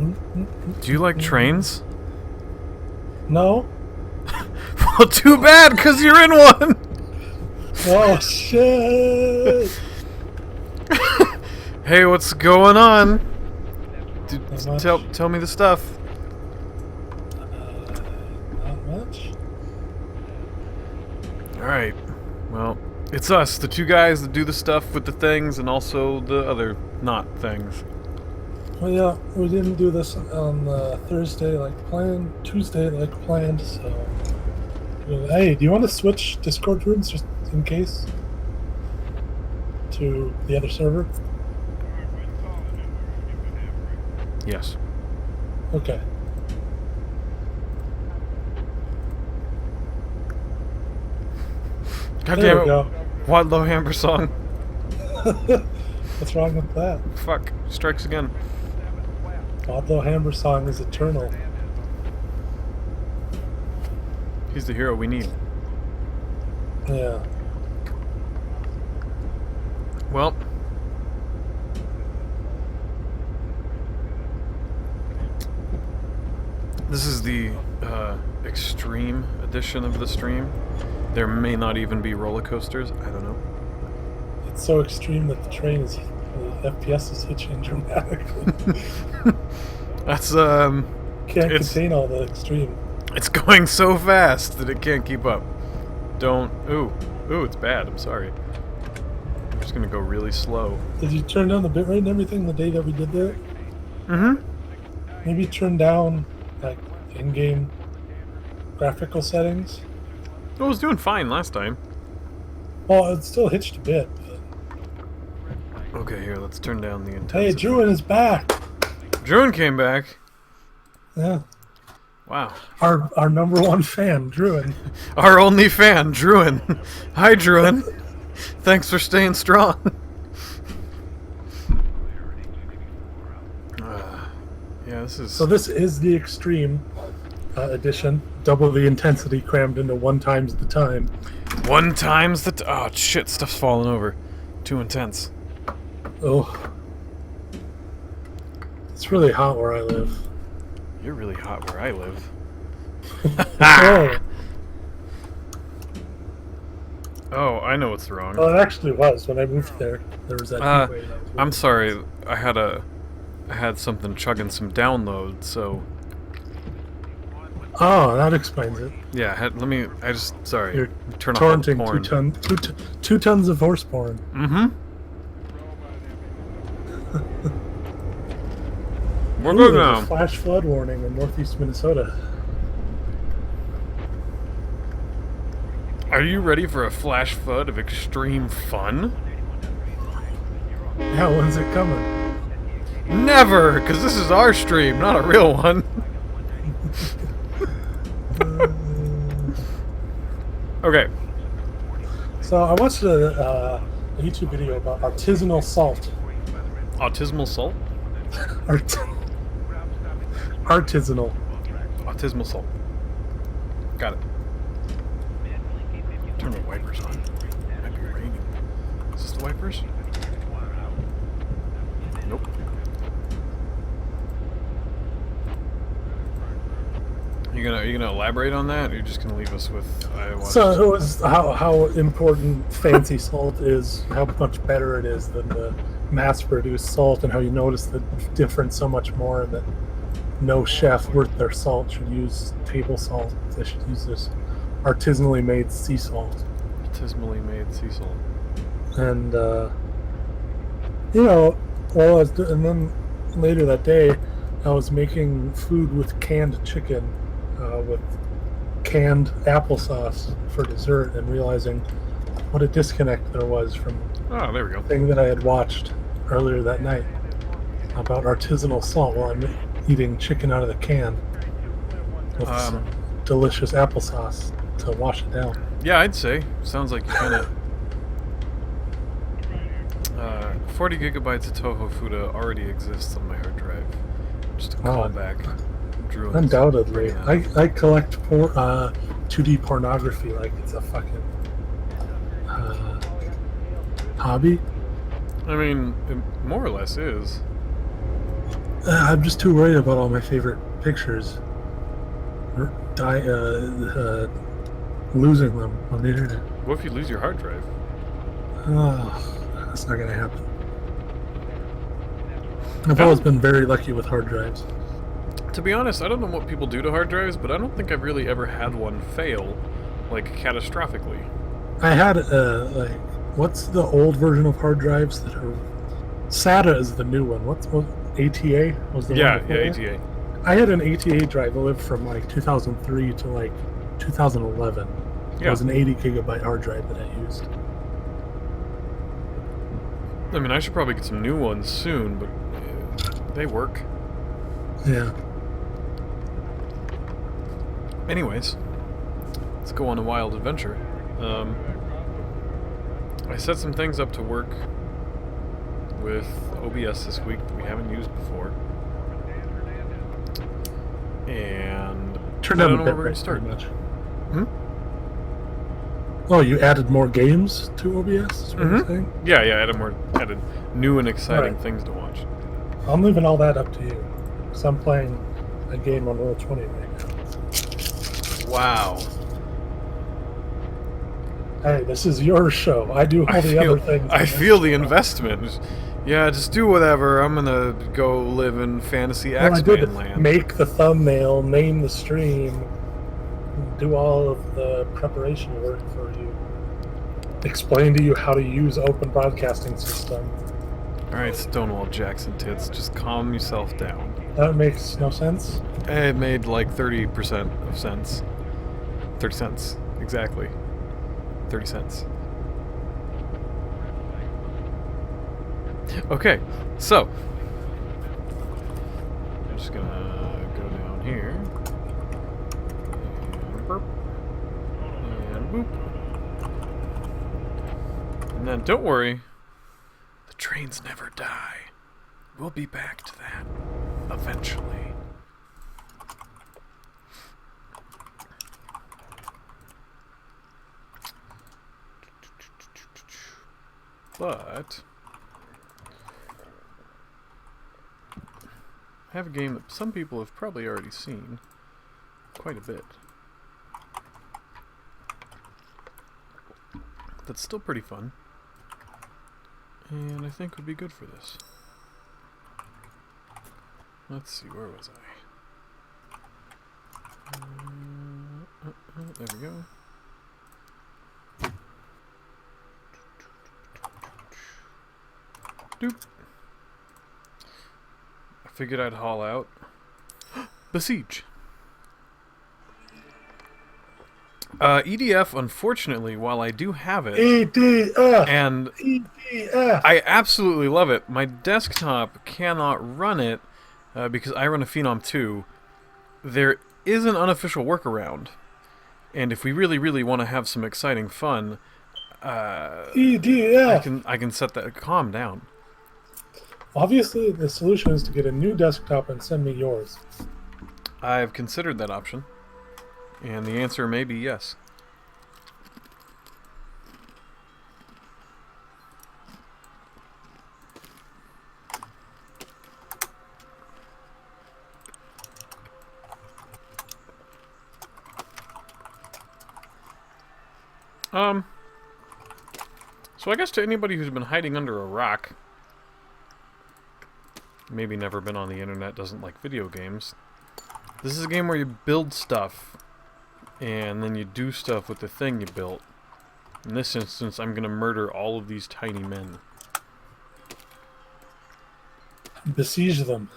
Do you like trains? No. Well, too bad, because you're in one! Oh, shit! Hey, what's going on? Not Tell me the stuff. Not much. Alright. Well, it's us, the two guys that do the stuff with the things and also the other not things. Well, yeah, we didn't do this on Thursday like planned, Tuesday like planned, so... Hey, do you want to switch Discord rooms just in case? To the other server? Yes. Okay. God There damn we it. go. What low hamper song? What's wrong with that? Fuck. Strikes again. Although Hammer Song is eternal. He's the hero we need. Yeah. Well. This is the extreme edition of the stream. There may not even be roller coasters. I don't know. It's so extreme that the train is... the FPS is hitching dramatically. That's, Can't contain all the extreme. It's going so fast that it can't keep up. Don't... Ooh, it's bad. I'm sorry. I'm just gonna go really slow. Did you turn down the bitrate and everything the day that we did that? Mm-hmm. Maybe turn down, like, in-game graphical settings? It was doing fine last time. Well, it still hitched a bit, but... Okay, here, let's turn down the intensity. Hey, Druin is back! Druin came back. Yeah. Wow. Our number one fan, Druin. Our only fan, Druin. Hi, Druin. Thanks for staying strong. Yeah, this is... So this is the extreme edition. Double the intensity crammed into 1 times the time. 1 times the... oh, shit, stuff's falling over. Too intense. Oh. It's really hot where I live. You're really hot where I live. Oh. Oh, I know what's wrong. Well, it actually was. When I moved there, there was that heat wave. I'm sorry. I had something chugging some download, so... Oh, that explains it. Yeah, sorry. You're turn off torrenting porn. 2 tons of horse porn. Mm-hmm. We're good There's now. a flash flood warning in northeast Minnesota. Are you ready for a flash flood of extreme fun? Yeah, when's it coming? Never, because this is our stream, not a real one. Okay. So I watched a YouTube video about artisanal salt. Autismal salt? Artisanal. Autismal salt. Got it. Turn the wipers on. It might be raining. Is this the wipers? Nope. You gonna elaborate on that, or you're just gonna leave us with? So it was how important fancy salt is, how much better it is than the mass-produced salt, and how you notice the difference so much more, and that no chef worth their salt should use table salt. They should use this artisanally made sea salt. Artisanally made sea salt. And you know, and then later that day, I was making food with canned chicken, with canned applesauce for dessert, and realizing what a disconnect there was from Oh, there we go. the thing that I had watched earlier that night about artisanal salt while I'm eating chicken out of the can with some delicious applesauce to wash it down. Yeah, I'd say. Sounds like you kind of... 40 gigabytes of Toho Fuda already exists on my hard drive. Just a callback. Drew. Undoubtedly. I collect 2D pornography like it's a fucking hobby. I mean, it more or less is. I'm just too worried about all my favorite pictures. Losing them on the internet. What if you lose your hard drive? Oh, that's not gonna happen. I've always been very lucky with hard drives. To be honest, I don't know what people do to hard drives, but I don't think I've really ever had one fail, like, catastrophically. I had like, what's the old version of hard drives that are? SATA is the new one. What ATA was the Yeah, one before yeah, that? ATA. I had an ATA drive that lived from like 2003 to like 2011. It Yeah. was an 80 gigabyte hard drive that I used. I mean, I should probably get some new ones soon, but they work. Yeah. Anyways, let's go on a wild adventure. I set some things up to work with OBS this week that we haven't used before. And Turned I out don't a know bit where we're going to start. much. Hmm? Oh, you added more games to OBS? Is what you're saying? Yeah, added new and exciting Right. things to watch. I'm leaving all that up to you. Because I'm playing a game on Roll20 right now. Wow. Hey, this is your show. I do all the other things. I feel the investment. Yeah, just do whatever. I'm gonna go live in fantasy Well, I did X-Man land. make the thumbnail, name the stream, do all of the preparation work for you, explain to you how to use open broadcasting system. Alright, Stonewall Jackson tits, just calm yourself down. That makes no sense. It made like 30% of sense. 30 cents, exactly. 30 cents. Okay, so I'm just gonna go down here and burp and boop, and then don't worry, the trains never die. We'll be back to that eventually. But I have a game that some people have probably already seen quite a bit. That's still pretty fun. And I think would be good for this. Let's see, where was I? There we go. Doop. I figured I'd haul out Besiege. EDF, unfortunately, while I do have it, EDF! and EDF! I absolutely love it, my desktop cannot run it because I run a Phenom 2. There is an unofficial workaround, and if we really, really want to have some exciting fun, EDF! I can set that. Calm down. Obviously, the solution is to get a new desktop and send me yours. I've considered that option, and the answer may be yes. So I guess to anybody who's been hiding under a rock, maybe never been on the internet, doesn't like video games, this is a game where you build stuff, and then you do stuff with the thing you built. In this instance, I'm gonna murder all of these tiny men. Besiege them.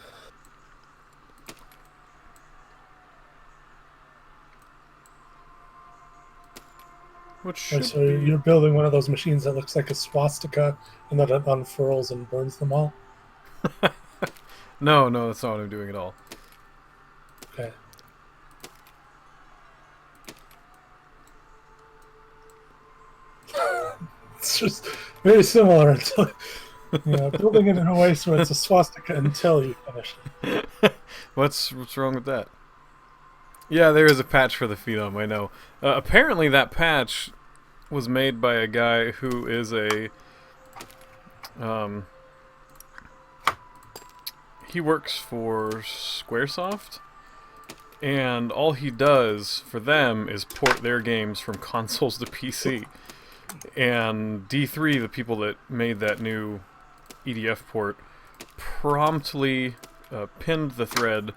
Which should So be... you're building one of those machines that looks like a swastika and then it unfurls and burns them all? No, that's not what I'm doing at all. Okay. It's just very similar until building it in a way so it's a swastika until you finish it. What's wrong with that? Yeah, there is a patch for the Phenom, I know. Apparently that patch was made by a guy who is a... he works for Squaresoft, and all he does for them is port their games from consoles to PC. And D3, the people that made that new EDF port, promptly pinned the thread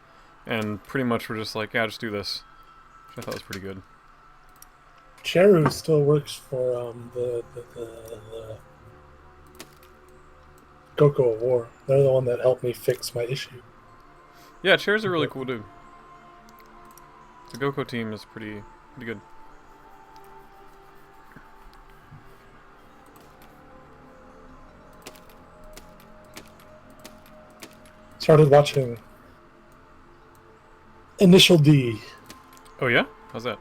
and pretty much were just like, yeah, just do this. Which I thought was pretty good. Cheru still works for the Coco of War. They're the one that helped me fix my issue. Yeah, Chair's a really cool dude. The Goko team is pretty good. Started watching Initial D. Oh yeah? How's that?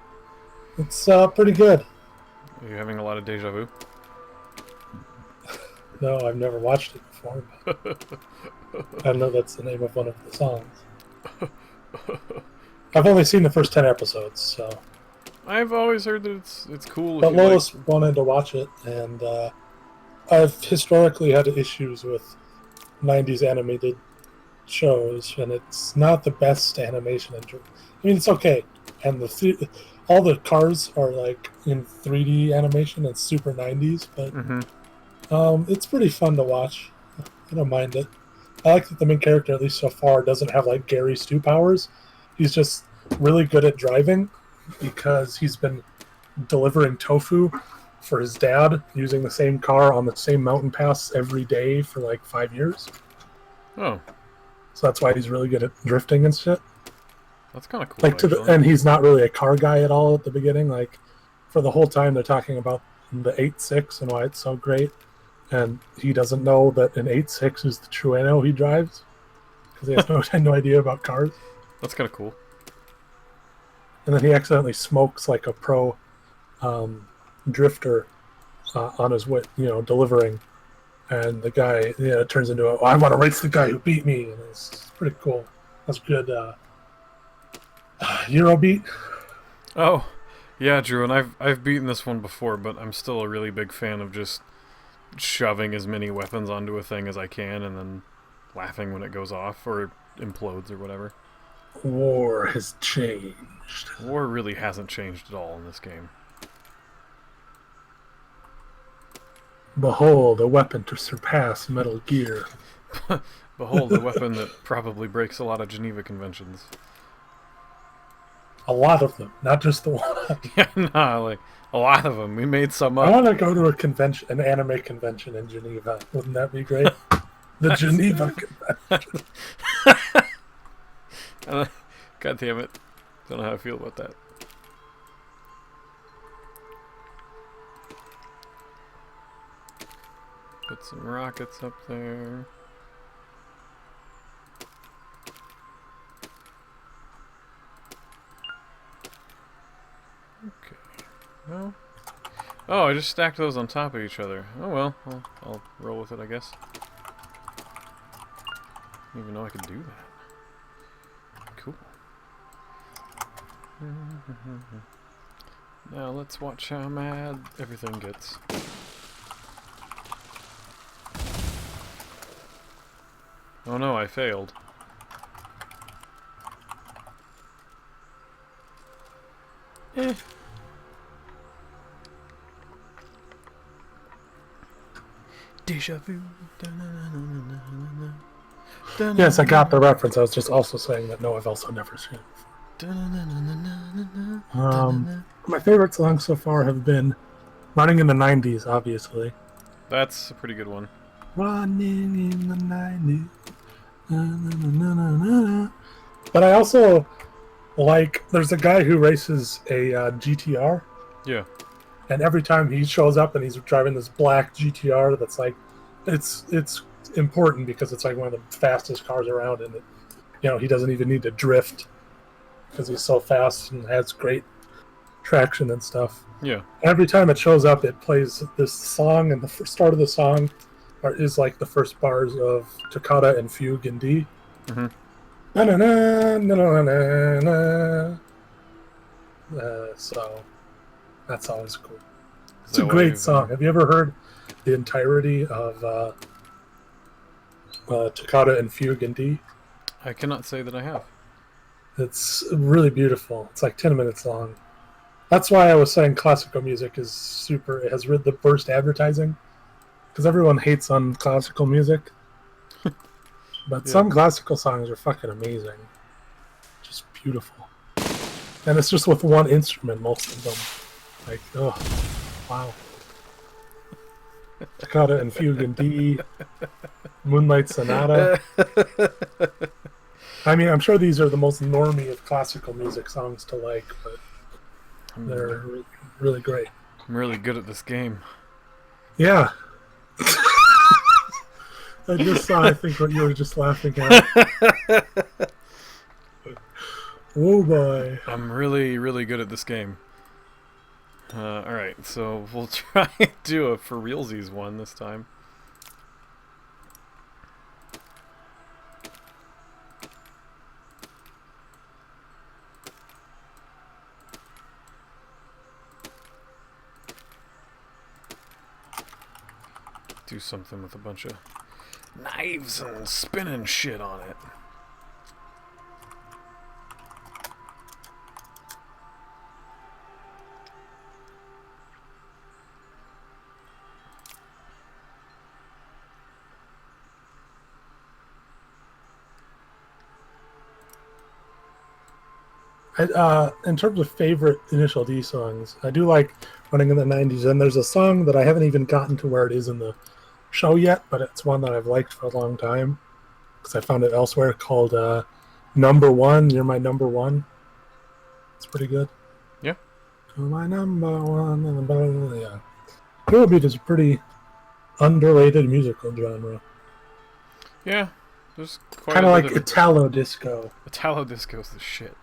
It's pretty good. Are you having a lot of deja vu? No, I've never watched it before. But I know that's the name of one of the songs. I've only seen the first 10 episodes, so. I've always heard that it's cool. But Lois wanted to watch it, and I've historically had issues with 90s animated shows, and it's not the best animation. I mean, it's okay, and all the cars are like in 3D animation. It's super 90s, but it's pretty fun to watch. I don't mind it. I like that the main character, at least so far, doesn't have like Gary Stu powers. He's just really good at driving because he's been delivering tofu for his dad using the same car on the same mountain pass every day for like 5 years. Oh. So that's why he's really good at drifting and shit. That's kind of cool. And he's not really a car guy at all at the beginning. Like, for the whole time they're talking about the 8.6 and why it's so great. And he doesn't know that an 8.6 is the Trueno he drives. Because he has no idea about cars. That's kind of cool. And then he accidentally smokes like a pro drifter on his way, delivering. And the guy, turns into I want to race the guy who beat me. And it's pretty cool. That's good Eurobeat. Oh, yeah, Drew, and I've beaten this one before, but I'm still a really big fan of just shoving as many weapons onto a thing as I can and then laughing when it goes off or implodes or whatever. War has changed. War really hasn't changed at all in this game. Behold, a weapon to surpass Metal Gear. Behold, a weapon that probably breaks a lot of Geneva Conventions. A lot of them, not just the one. Yeah, nah, like, a lot of them. We made some up. I want to go to a convention, an anime convention in Geneva. Wouldn't that be great? The Geneva Convention. God damn it. Don't know how I feel about that. Put some rockets up there. Okay. No. Oh, I just stacked those on top of each other. Oh well, I'll roll with it, I guess. Didn't even know I could do that. Cool. Now let's watch how mad everything gets. Oh no, I failed. Deja vu. Yes, I got the reference. I was just also saying that no, I've also never seen it. My favorite songs so far have been Running in the 90s, obviously. That's a pretty good one. Running in the 90s. Na, na, na, na, na, na. But I also like, there's a guy who races a GTR. Yeah. And every time he shows up and he's driving this black GTR that's like, it's important because it's like one of the fastest cars around, and he doesn't even need to drift because he's so fast and has great traction and stuff. Yeah. Every time it shows up, it plays this song, and the start of the song is like the first bars of Toccata and Fugue in D. Mm-hmm. Na na na na na na na. So that's always cool. It's a great song. Have you ever heard the entirety of Toccata and Fugue in D? I cannot say that I have. It's really beautiful. It's like 10 minutes long. That's why I was saying classical music is super. It has the worst advertising because everyone hates on classical music. But some classical songs are fucking amazing. Just beautiful. And it's just with one instrument, most of them. Like, oh, wow. Toccata and Fugue in D, Moonlight Sonata. I mean, I'm sure these are the most normie of classical music songs to like, but they're really great. I'm really good at this game. Yeah. I just saw, I think, what you were just laughing at. Oh boy. I'm really, really good at this game. Alright, so we'll try and do a for realsies one this time. Do something with a bunch of knives and spinning shit on it. In terms of favorite Initial D songs, I do like Running in the 90s, and there's a song that I haven't even gotten to where it is in the show yet, but it's one that I've liked for a long time because I found it elsewhere, called Number One, You're My Number One. It's pretty good. Yeah. You're my number one. Yeah. Afrobeat is a pretty underrated musical genre. Yeah. There's quite kind of like Italo disco. Italo disco's the shit.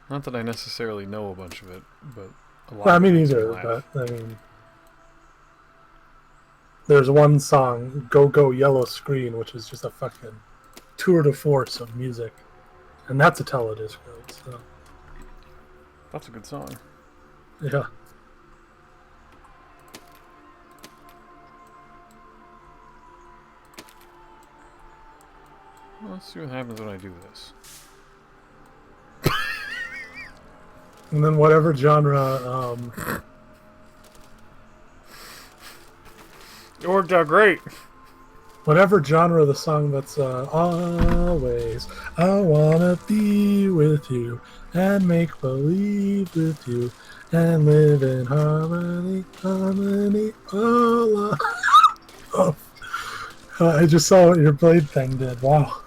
Not that I necessarily know a bunch of it, but a lot. Well, I mean, either, but I mean, there's one song, "Go Go Yellow Screen," which is just a fucking tour de force of music, and that's Italo disco. So that's a good song. Yeah. Well, let's see what happens when I do this. And then whatever genre. It worked out great. Whatever genre the song that's always I wanna be with you and make believe with you and live in harmony, harmony. Oh, I just saw what your blade thing did. Wow,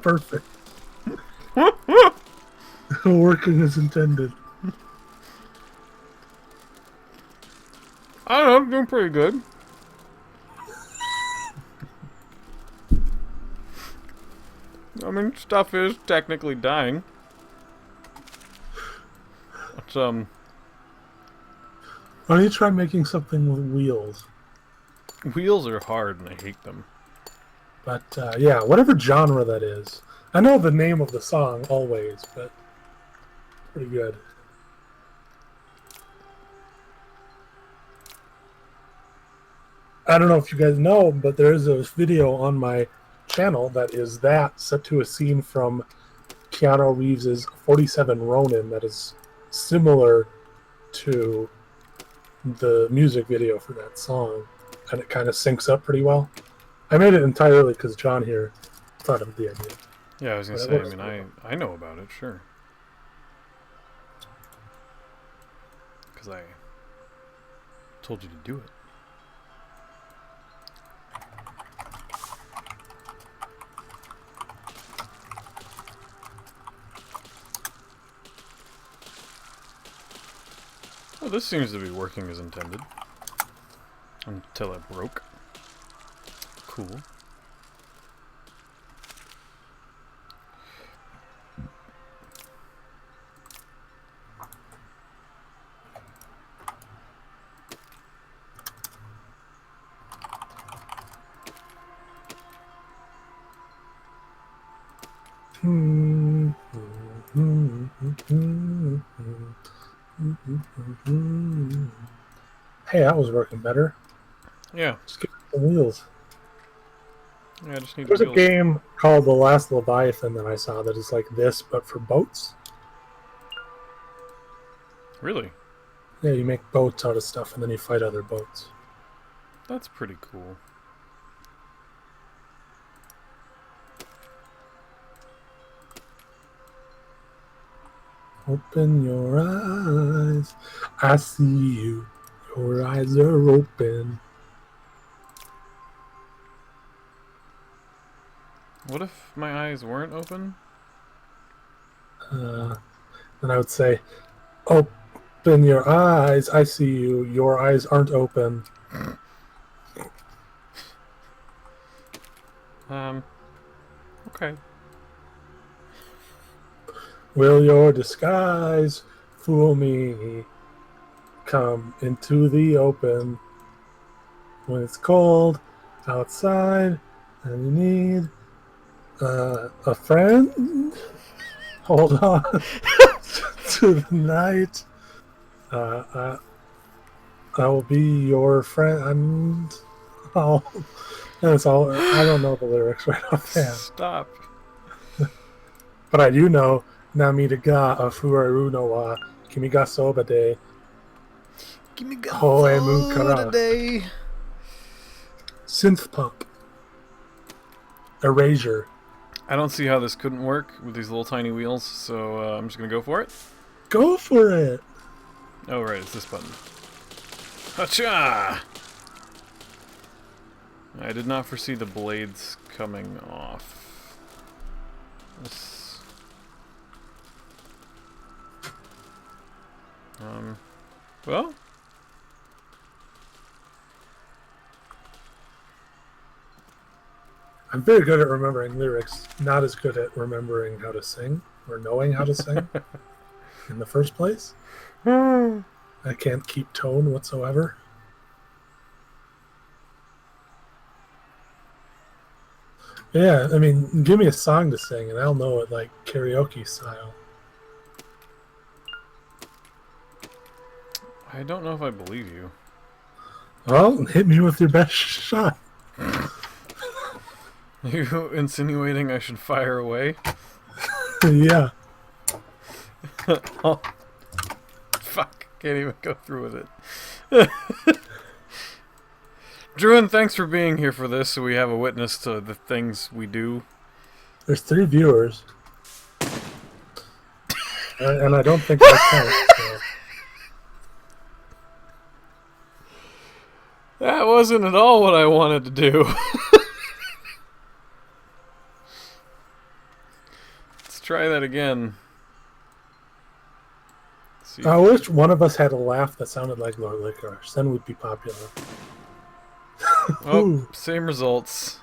perfect. Working as intended. I don't know, I'm doing pretty good. I mean, stuff is technically dying. It's, Why don't you try making something with wheels? Wheels are hard and I hate them. But, yeah, whatever genre that is. I know the name of the song, always, but pretty good. I don't know if you guys know, but there is a video on my channel that is set to a scene from Keanu Reeves' 47 Ronin that is similar to the music video for that song, and it kind of syncs up pretty well. I made it entirely because John here thought of the idea. Yeah, I was going to say, I mean, I know about it, sure. Because I told you to do it. Well, this seems to be working as intended. Until it broke. Cool. Hey, that was working better. Yeah. Just get the wheels. Yeah, I just need There's a wheels. game called The Last Leviathan that I saw that is like this, but for boats. Really? Yeah, you make boats out of stuff and then you fight other boats. That's pretty cool. Open your eyes. I see you. Your eyes are open. What if my eyes weren't open? And I would say, open your eyes. I see you. Your eyes aren't open. Okay. Will your disguise fool me? Come into the open when it's cold outside and you need a friend. Hold on to the night. I will be your friend. Oh, that's all. I don't know the lyrics right offhand, Stop. but I do know Namida ga afuraru no wa kimi ga soba de Give me hoemu kara. today. Synth pop. Erasure. I don't see how this couldn't work with these little tiny wheels, so I'm just gonna go for it. Go for it. Oh, right, it's this button. Hacha! I did not foresee the blades coming off. This... well? I'm very good at remembering lyrics, not as good at remembering how to sing or knowing how to sing in the first place. I can't keep tone whatsoever. Yeah, I mean, give me a song to sing and I'll know it like karaoke style. I don't know if I believe you. Well, hit me with your best shot. Are you insinuating I should fire away? Yeah. Oh. Fuck, can't even go through with it. Druin, thanks for being here for this, so we have a witness to the things we do. There's 3 viewers. And I don't think that counts. So. That wasn't at all what I wanted to do. Let's try that again. See. I wish one of us had a laugh that sounded like Lord Licorice. Then we'd be popular. Oh, same results.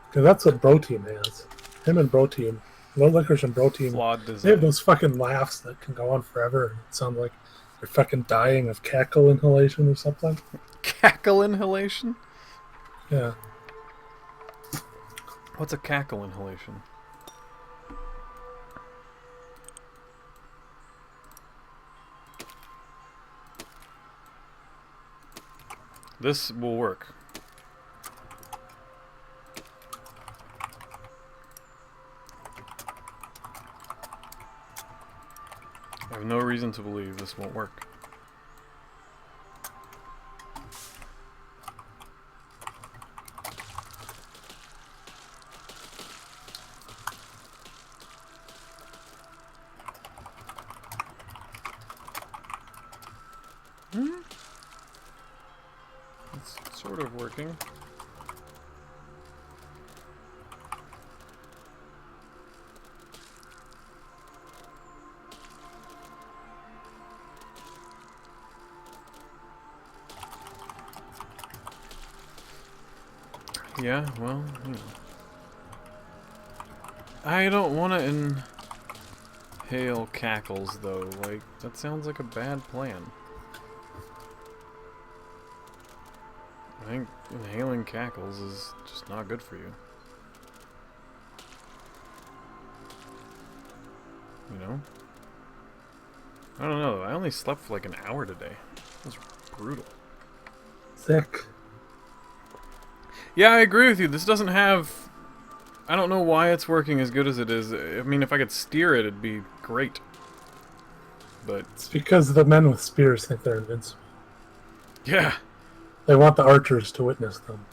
Because that's what Bro Team has. Him and Bro Team. Lord Licorice and Bro Team. Flawed They design. have those fucking laughs that can go on forever and sound like they're fucking dying of cackle inhalation or something. Cackle inhalation? Yeah. What's a cackle inhalation? This will work. I have no reason to believe this won't work. It's sort of working. Yeah, well, you know. I don't want to inhale cackles, though. Like, that sounds like a bad plan. I think inhaling cackles is just not good for you. You know? I don't know. I only slept for like an hour today. It was brutal. Sick. Yeah, I agree with you. This doesn't have... I don't know why it's working as good as it is. I mean, if I could steer it, it'd be great. But... It's because the men with spears think they're invincible. yeah. They want the archers to witness them.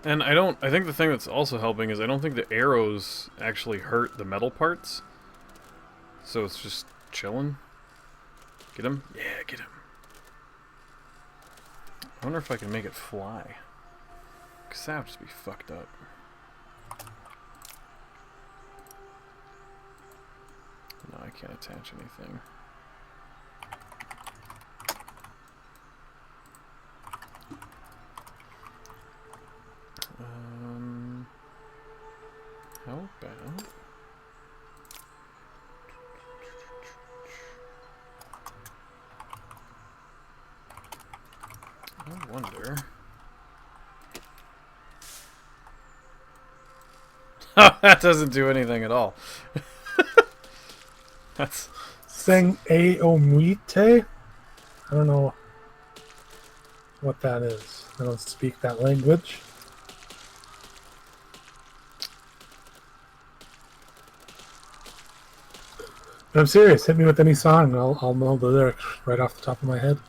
And I think the thing that's also helping is I don't think the arrows actually hurt the metal parts. So it's just chilling. Get him? Yeah, get him. I wonder if I can make it fly. Because that would just be fucked up. No, I can't attach anything. How about... I wonder... that doesn't do anything at all. That's... Sing Aomite? I don't know what that is. I don't speak that language. But I'm serious. Hit me with any song. I'll know the lyrics right off the top of my head.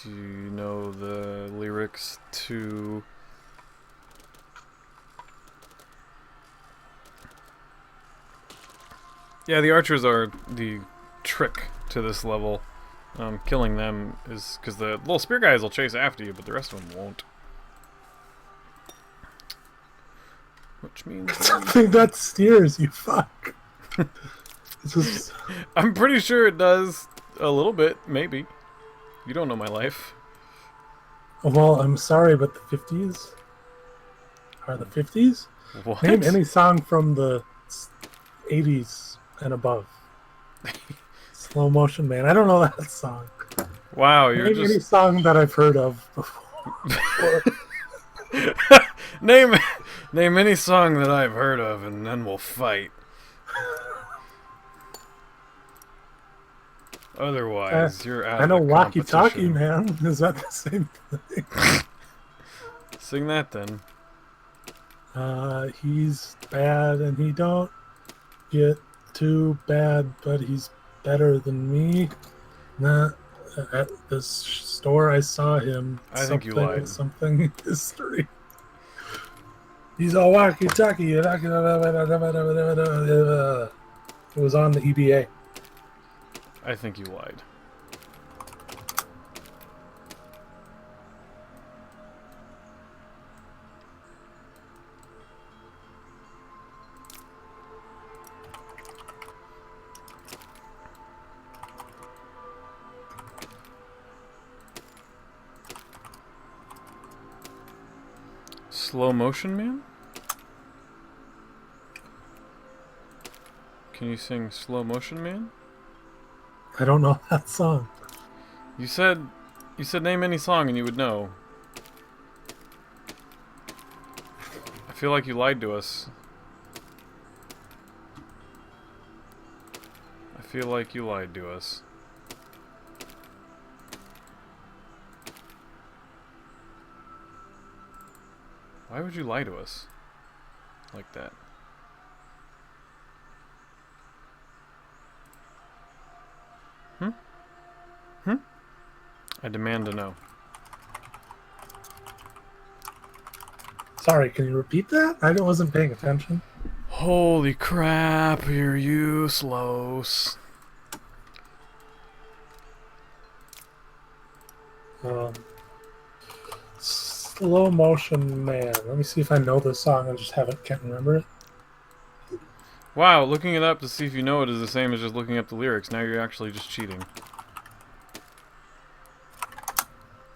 Do you know the lyrics to... Yeah, the archers are the trick to this level. Killing them is... because the little spear guys will chase after you, but the rest of them won't. Which means... Something that steers, you fuck. Just... I'm pretty sure it does a little bit, maybe. You don't know my life. Well, I'm sorry, but the 50s are the 50s? What? Name any song from the 80s and above. Slow Motion Man. I don't know that song. Wow, you're Name any song that I've heard of before. Name any song that I've heard of, and then we'll fight. Otherwise, you're out I know of the Walkie Talkie competition. Man. Is that the same thing? Sing that then. He's bad and he don't get too bad, but he's better than me. Not at this store I saw him. I think you lied. Something history. He's all walkie talkie. It was on the EBA. I think you lied. Slow Motion Man? Can you sing Slow Motion Man? I don't know that song. You said name any song and you would know. I feel like you lied to us. I feel like you lied to us. Why would you lie to us like that? I demand to know. Sorry, can you repeat that? I wasn't paying attention. Holy crap, you're useless. Slow Motion Man. Let me see if I know this song. I just can't remember it. Wow, looking it up to see if you know it is the same as just looking up the lyrics. Now you're actually just cheating.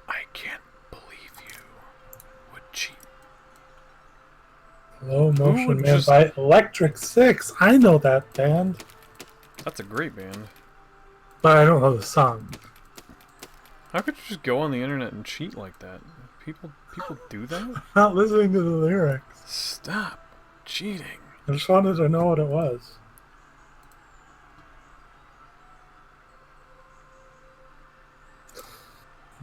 I can't believe you would cheat. Slow Motion Man by Electric Six. I know that band. That's a great band. But I don't know the song. How could you just go on the internet and cheat like that? People do that? I'm not listening to the lyrics. Stop cheating. I just wanted to know what it was.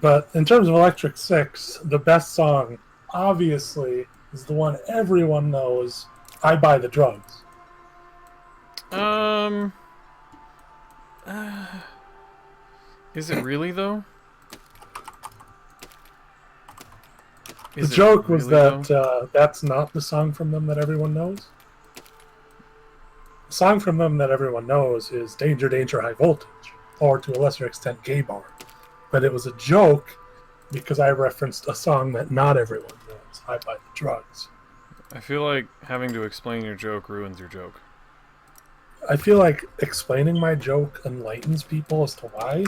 But in terms of Electric Six, the best song, obviously, is the one everyone knows. I Buy the Drugs. Is it really though? The joke was that that's not the song from them that everyone knows. The song from them that everyone knows is Danger, Danger, High Voltage, or to a lesser extent, Gay Bar. But it was a joke because I referenced a song that not everyone knows, I Buy the Drugs. I feel like having to explain your joke ruins your joke. I feel like explaining my joke enlightens people as to why.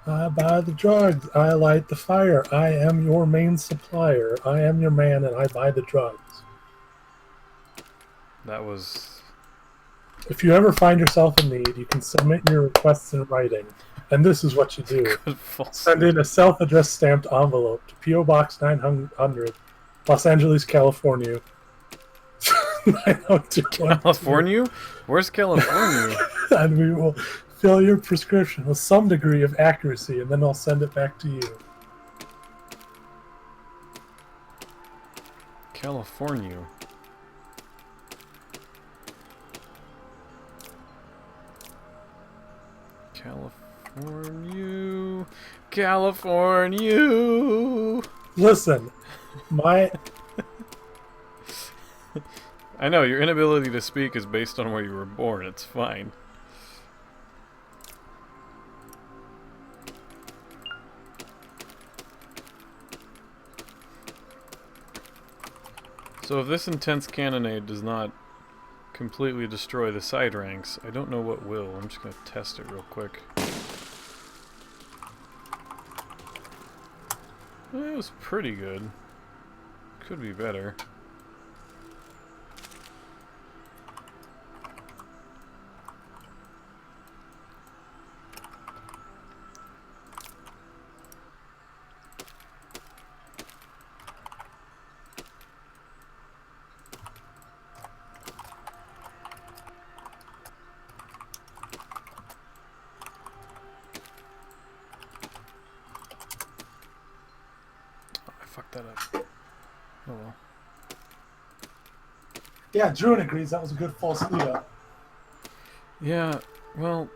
I buy the drugs, I light the fire, I am your main supplier, I am your man and I buy the drugs. That was... If you ever find yourself in need, you can submit your requests in writing, and this is what you do. Send in a self-addressed stamped envelope to P.O. Box 900, Los Angeles, California. 90212. California? Where's California? And we will fill your prescription with some degree of accuracy, and then I'll send it back to you. California. California. California. Listen, my... I know, your inability to speak is based on where you were born. It's fine. So if this intense cannonade does not completely destroy the side ranks, I don't know what will. I'm just going to test it real quick. It was pretty good. Could be better. Fuck that up. Oh well. Yeah, Druin agrees that was a good false lead up. Yeah, well...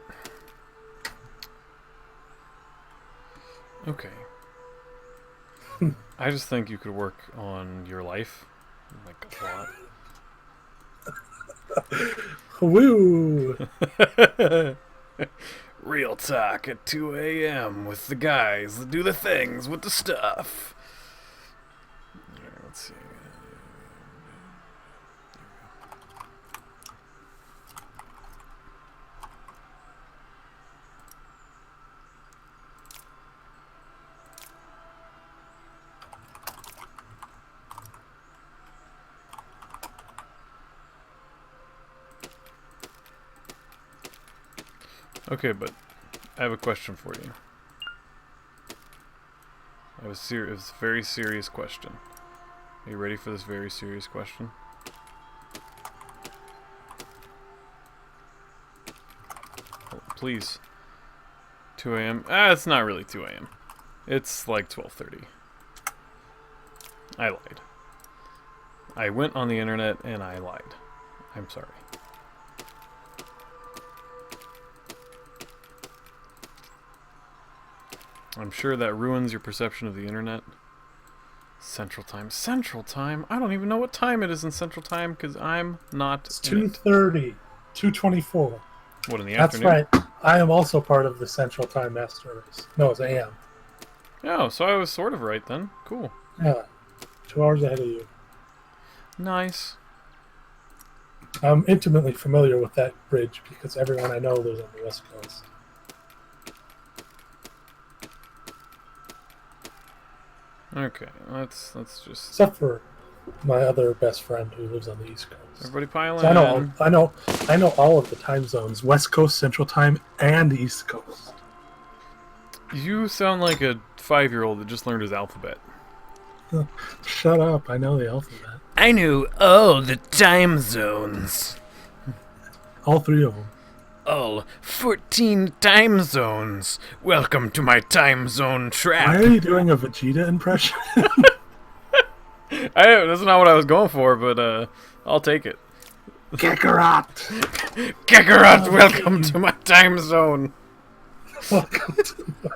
Okay. I just think you could work on your life. Like, a lot. Woo! Real talk at 2 a.m. with the guys that do the things with the stuff. Alright, let's see. Okay, but I have a question for you. I have a very serious question. Are you ready for this very serious question? Oh, please. 2 a.m. It's not really 2 a.m. It's like 12:30. I lied. I went on the internet and I lied. I'm sorry. I'm sure that ruins your perception of the internet. Central Time. Central Time? I don't even know what time it is in Central Time because I'm not. It's 2:30, 2:24. What, in the That's afternoon? right. I am also part of the Central Time Master Race. No, it's AM. Oh, so I was sort of right then. Cool. Yeah, 2 hours ahead of you. Nice. I'm intimately familiar with that bridge because everyone I know lives on the West Coast. Okay, let's just. Except for my other best friend who lives on the East Coast. Everybody piling So in. I know all of the time zones: West Coast, Central Time, and East Coast. You sound like a 5-year-old that just learned his alphabet. Shut up! I know the alphabet. I knew all the time zones. All 3 of them. all 14 time zones. Welcome to my time zone trap. Why are you doing a Vegeta impression? That's not what I was going for, but I'll take it. Kakarot! Kakarot, welcome to my time zone. Welcome to my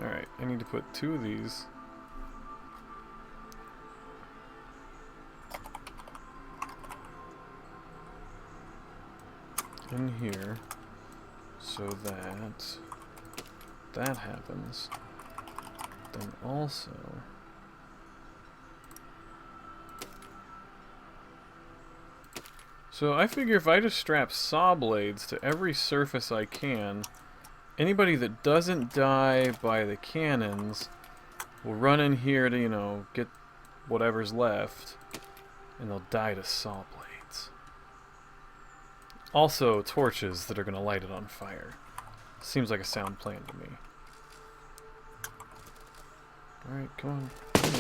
Alright, I need to put 2 of these. In here, so that happens. Then also so I figure if I just strap saw blades to every surface I can, anybody that doesn't die by the cannons will run in here to, you know, get whatever's left, and they'll die to saw blades. Also, torches that are going to light it on fire. Seems like a sound plan to me. Alright, come on. Come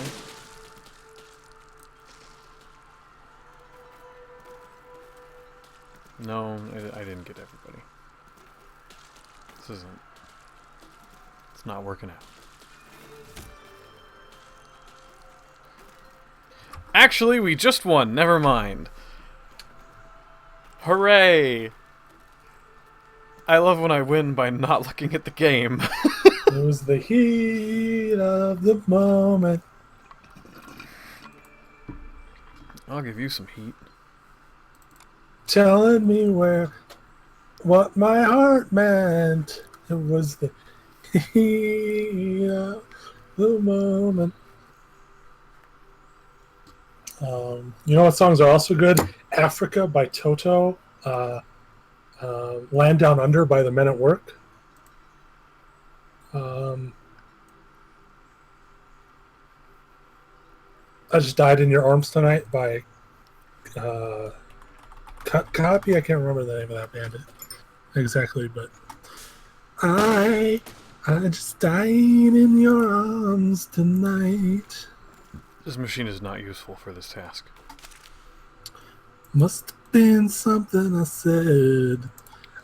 on. No, I didn't get everybody. This isn't... It's not working out. Actually, we just won. Never mind. Hooray! I love when I win by not looking at the game. It was the heat of the moment. I'll give you some heat. Telling me what my heart meant. It was the heat of the moment. You know what songs are also good? Africa by Toto. Land Down Under by the Men at Work. I Just Died in Your Arms Tonight by Copy. I can't remember the name of that band exactly, but I just died in your arms tonight. This machine is not useful for this task. Must have been something I said.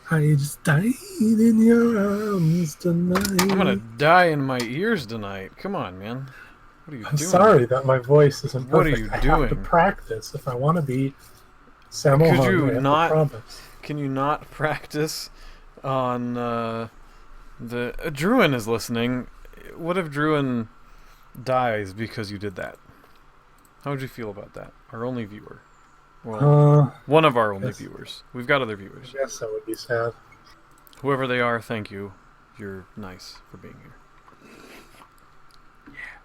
I just died in your arms tonight. I'm gonna die in my ears tonight. Come on, man. What are you I'm doing? sorry that my voice isn't perfect. What are you I doing? have to practice if I want to be Sammo Could Hung. you I have to not? promise. Can you not practice on the Druin is listening? What if Druin dies because you did that? How would you feel about that? Our only viewer. Well, one of our only viewers. We've got other viewers. I guess that would be sad. Whoever they are, thank you. You're nice for being here. Yeah.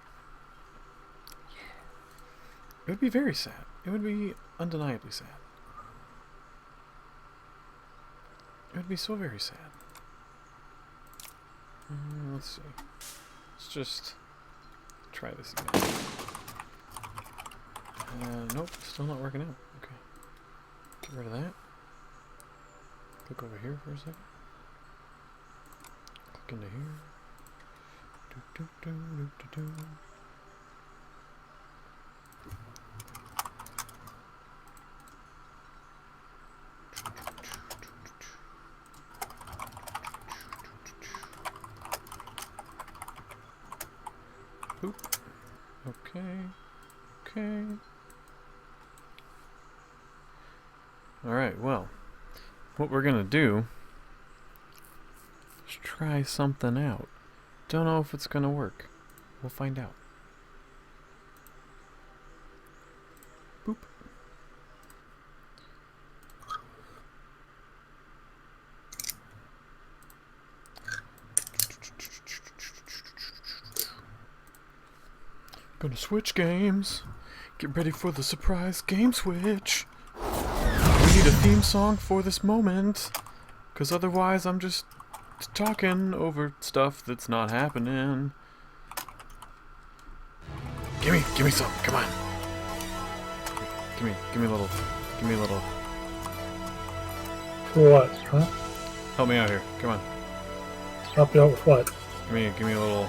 It would be very sad. It would be undeniably sad. It would be so very sad. Let's see. Let's just try this again. Nope, still not working out. Okay. Get rid of that. Click over here for a second. Click into here. Do, do, do, do, do. Oop. Okay. Okay. Alright, well, what we're gonna do is try something out. Don't know if it's gonna work. We'll find out. Boop. Gonna switch games. Get ready for the surprise game switch. We need a theme song for this moment, because otherwise I'm just talking over stuff that's not happening. Give me some, come on. Give me a little. For what? Huh? Help me out here, come on. Help you out with what? Give me a little.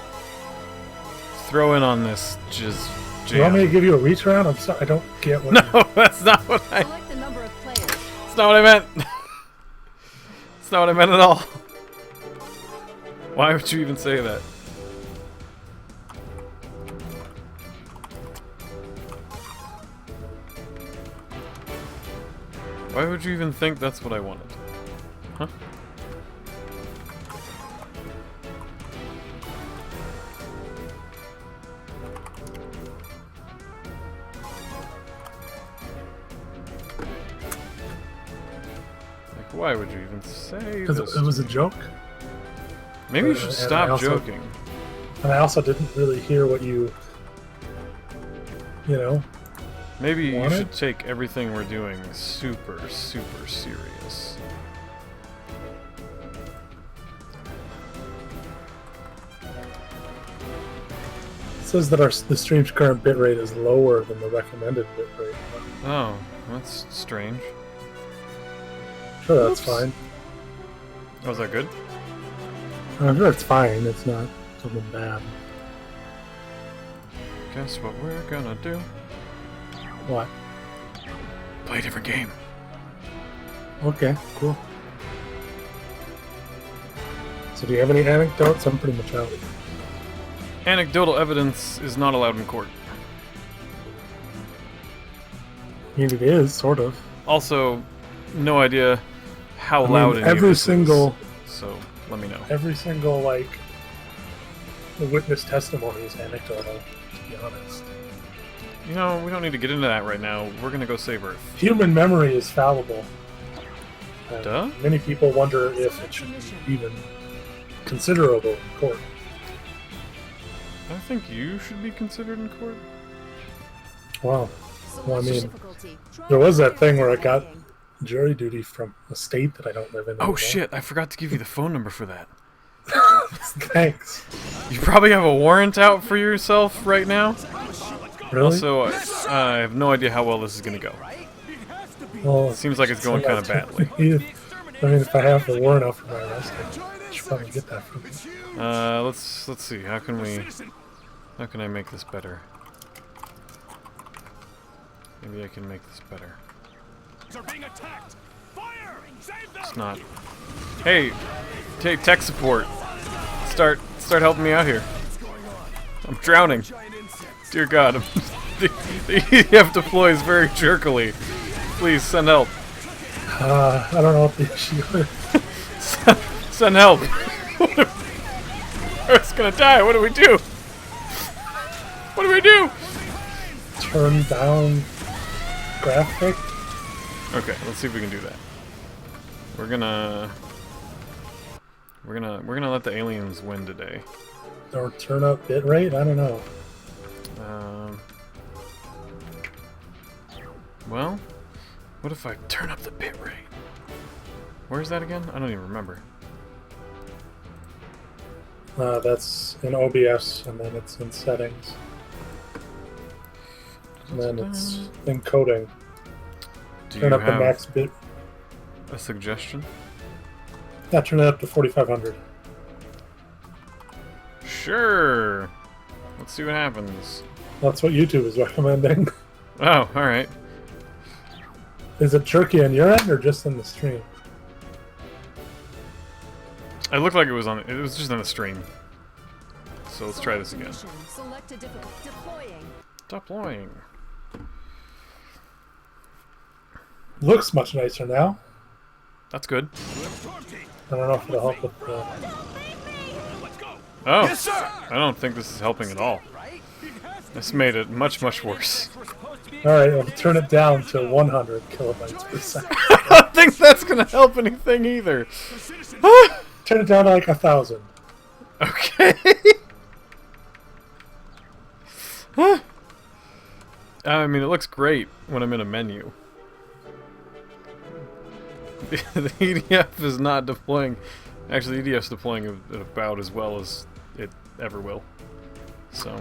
Throw in on this, just You want me to give you a reach around? I'm sorry, I don't get what. No, that's not what I. Select the number of players. That's not what I meant. That's not what I meant at all. Why would you even say that? Why would you even think that's what I wanted? Huh? Like, why would you even say Because this? it was a joke. Maybe you should And stop I also- joking. And I also didn't really hear what you know. Maybe you Wanted? should take everything we're doing super, super serious. It says that the stream's current bitrate is lower than the recommended bitrate. Oh, that's strange. Sure, that's Oops. fine. Oh, is that good? I'm sure it's fine. It's not something bad. Guess what we're gonna do? What? Play a different game. Okay, cool. So do you have any anecdotes? I'm pretty much out. Anecdotal evidence is not allowed in court. I mean, it is, sort of. Also, no idea how I mean, loud any of every this single- is, so let me know. Every single, like, witness testimony is anecdotal, to be honest. You know, we don't need to get into that right now. We're gonna go save Earth. Human memory is fallible. And Duh? many people wonder if it should be even considerable in court. I think you should be considered in court. Wow. Well, I Select mean, difficulty. there was that thing where I got jury duty from a state that I don't live in Oh anymore. shit, I forgot to give you the phone number for that. Thanks. You probably have a warrant out for yourself right now. Really? Also, I have no idea how well this is gonna go. Well, Seems like it's going kind of badly. I mean, if I have the warrant out for my arrest, I should probably get that from you. Let's see. How can I make this better? Maybe I can make this better. It's not. Hey, tech support. Start helping me out here. I'm drowning. Dear God, the EDF deploys very jerkily. Please send help. I don't know what the issue is. Send help. Earth's gonna die. What do we do? What do we do? Turn down graphic? Okay, let's see if we can do that. We're gonna let the aliens win today. Or turn up bitrate? I don't know. Well, what if I turn up the bitrate? Where's that again? I don't even remember. That's in OBS, and then it's in settings. And then it's encoding. Do Turn you up the have max bit. a suggestion? Yeah, turn it up to 4500. Sure. Let's see what happens. That's what YouTube is recommending. Oh, all right. Is it jerky on your end or just in the stream? It looked like it was on. It was just on the stream. So let's try this again. Select a difficulty. Deploying. Deploying. Looks much nicer now. That's good. I don't know if it'll help with the... Oh, I don't think this is helping at all. This made it much, much worse. Alright, I'll turn it down to 100 kilobytes per second. I don't think that's gonna help anything either. Turn it down to like 1000. Okay. I mean, it looks great when I'm in a menu. The EDF is not deploying. Actually, the EDF's deploying it about as well as it ever will. So,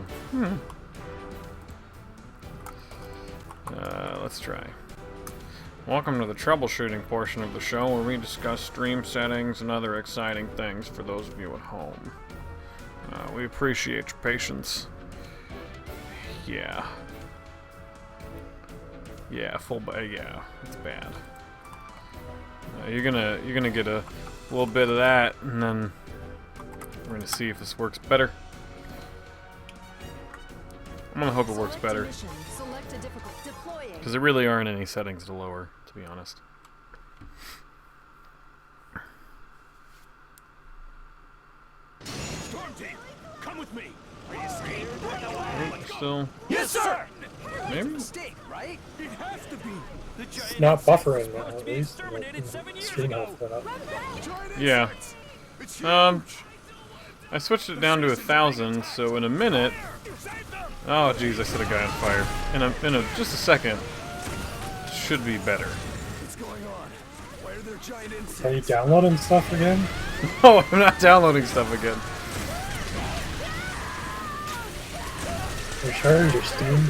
let's try. Welcome to the troubleshooting portion of the show where we discuss stream settings and other exciting things for those of you at home. We appreciate your patience. Yeah. Yeah, yeah, it's bad. You're gonna get a little bit of that, and then we're gonna see if this works better. I'm gonna hope it works better, Select a difficult. Deploying. because there really aren't any settings to lower, to be honest. Storm team, come with me. Are you scared? Still, Yes, sir. maybe. Mistake, right? It has to be. The giant It's not insects buffering were now, meant to at be least. exterminated 7 years Stream ago. health went up. Giant Yeah. insects. It's Um, huge. I switched it down to 1,000, so in a minute. Save them. Oh, jeez, I set a guy on fire. In just a second, it should be better. What's going on? Why are there giant insects? Are you downloading stuff again? Oh, I'm not downloading stuff again. Are you sure your Steam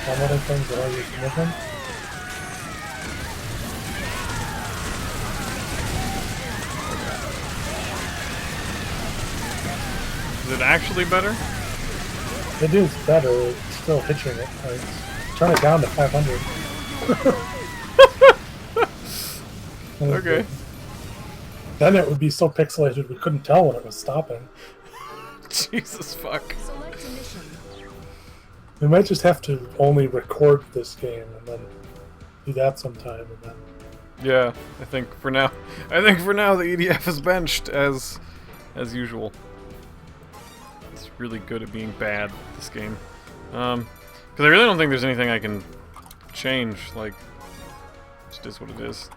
downloading things that are you missing? Is it actually better? It is better. It's still hitching it. Like, turn it down to 500. Okay. Then it would be so pixelated we couldn't tell when it was stopping. Jesus fuck. Select a mission. We might just have to only record this game and then do that sometime. And then Yeah, I think for now the EDF is benched as usual. It's really good at being bad, this game. Because I really don't think there's anything I can change. Like, it just is what it is.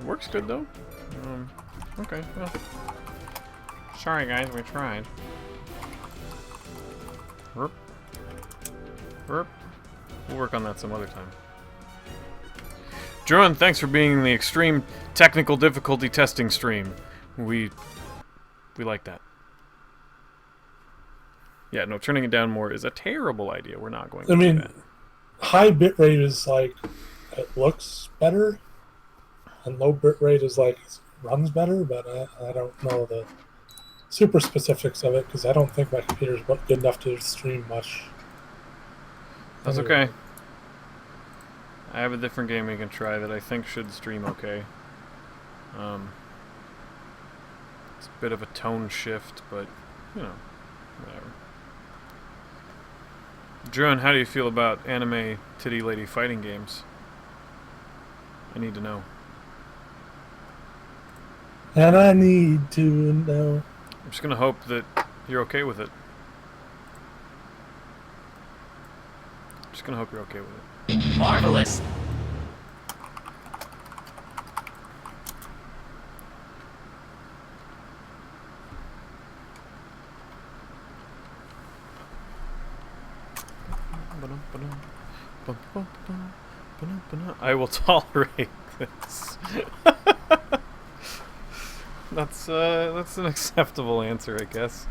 It works good though. Okay, well. Sorry guys, we tried. Burp. Burp. We'll work on that some other time. Druin, thanks for being in the extreme technical difficulty testing stream. We like that. Yeah, no, turning it down more is a terrible idea. We're not going to do that. high bitrate is like it looks better, and low bitrate is like it runs better. But I don't know the super specifics of it because I don't think my computer's good enough to stream much. That's Anyway. okay. I have a different game we can try that I think should stream okay. It's a bit of a tone shift, but, you know, whatever. Druin, how do you feel about anime titty lady fighting games? I need to know. And I need to know. I'm just gonna hope that you're okay with it. Just gonna hope you're okay with it. Marvelous. I will tolerate this. That's an acceptable answer, I guess.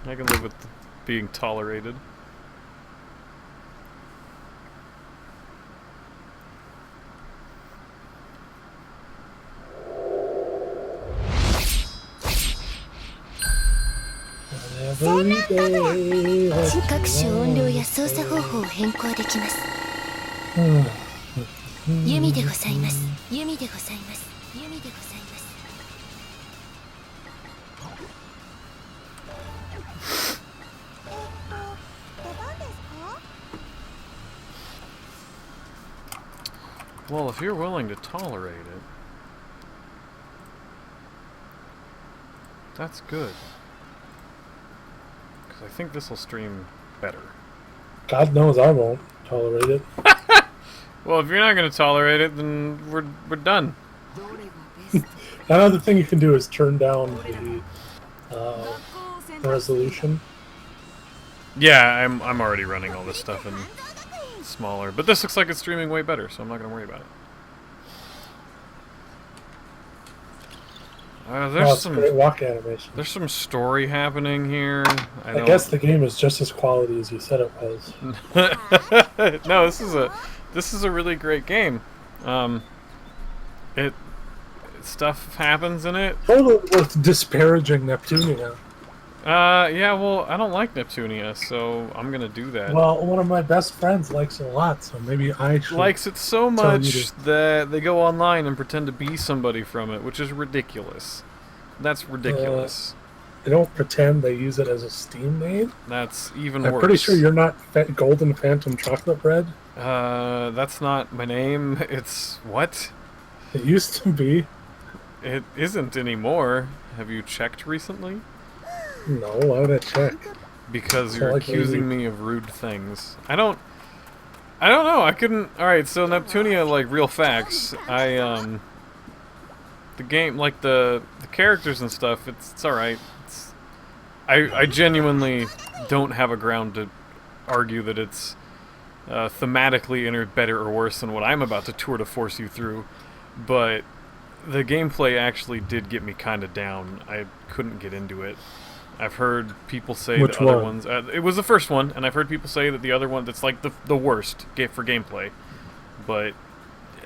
I can live with being tolerated. Every day, 各種音量や操作方法を変更できます Hmm. 弓でございます弓でございます弓でございます Well, if you're willing to tolerate it, that's good. Because I think this will stream better. God knows I won't tolerate it. Well, if you're not going to tolerate it, then we're done. Another thing you can do is turn down the resolution. Yeah, I'm already running all this stuff in smaller, but this looks like it's streaming way better, so I'm not going to worry about it. Oh, There's it's great walk animation. There's some story happening here. I guess the game is just as quality as you said it was. No, this is a really great game. Stuff happens in it. Totally worth disparaging Neptunia. Yeah, well, I don't like Neptunia, so I'm gonna do that. Well, one of my best friends likes it a lot, so maybe I should. Likes it so tell you much that they go online and pretend to be somebody from it, which is ridiculous. That's ridiculous. They don't pretend, they use it as a Steam name. That's even I'm worse. pretty sure you're not Golden Phantom Chocolate Bread. That's not my name. It's what? It used to be. It isn't anymore. Have you checked recently? No, why would I check? Because So you're like accusing me of rude things. I don't know. I couldn't. All right, so Neptunia, like real facts. The game, like the characters and stuff. It's all right. I genuinely don't have a ground to argue that it's thematically better or worse than what I'm about to tour to force you through, but the gameplay actually did get me kind of down. I couldn't get into it. I've heard people say Which the other one? ones. It was the first one, and I've heard people say that the other one that's like the worst for gameplay. But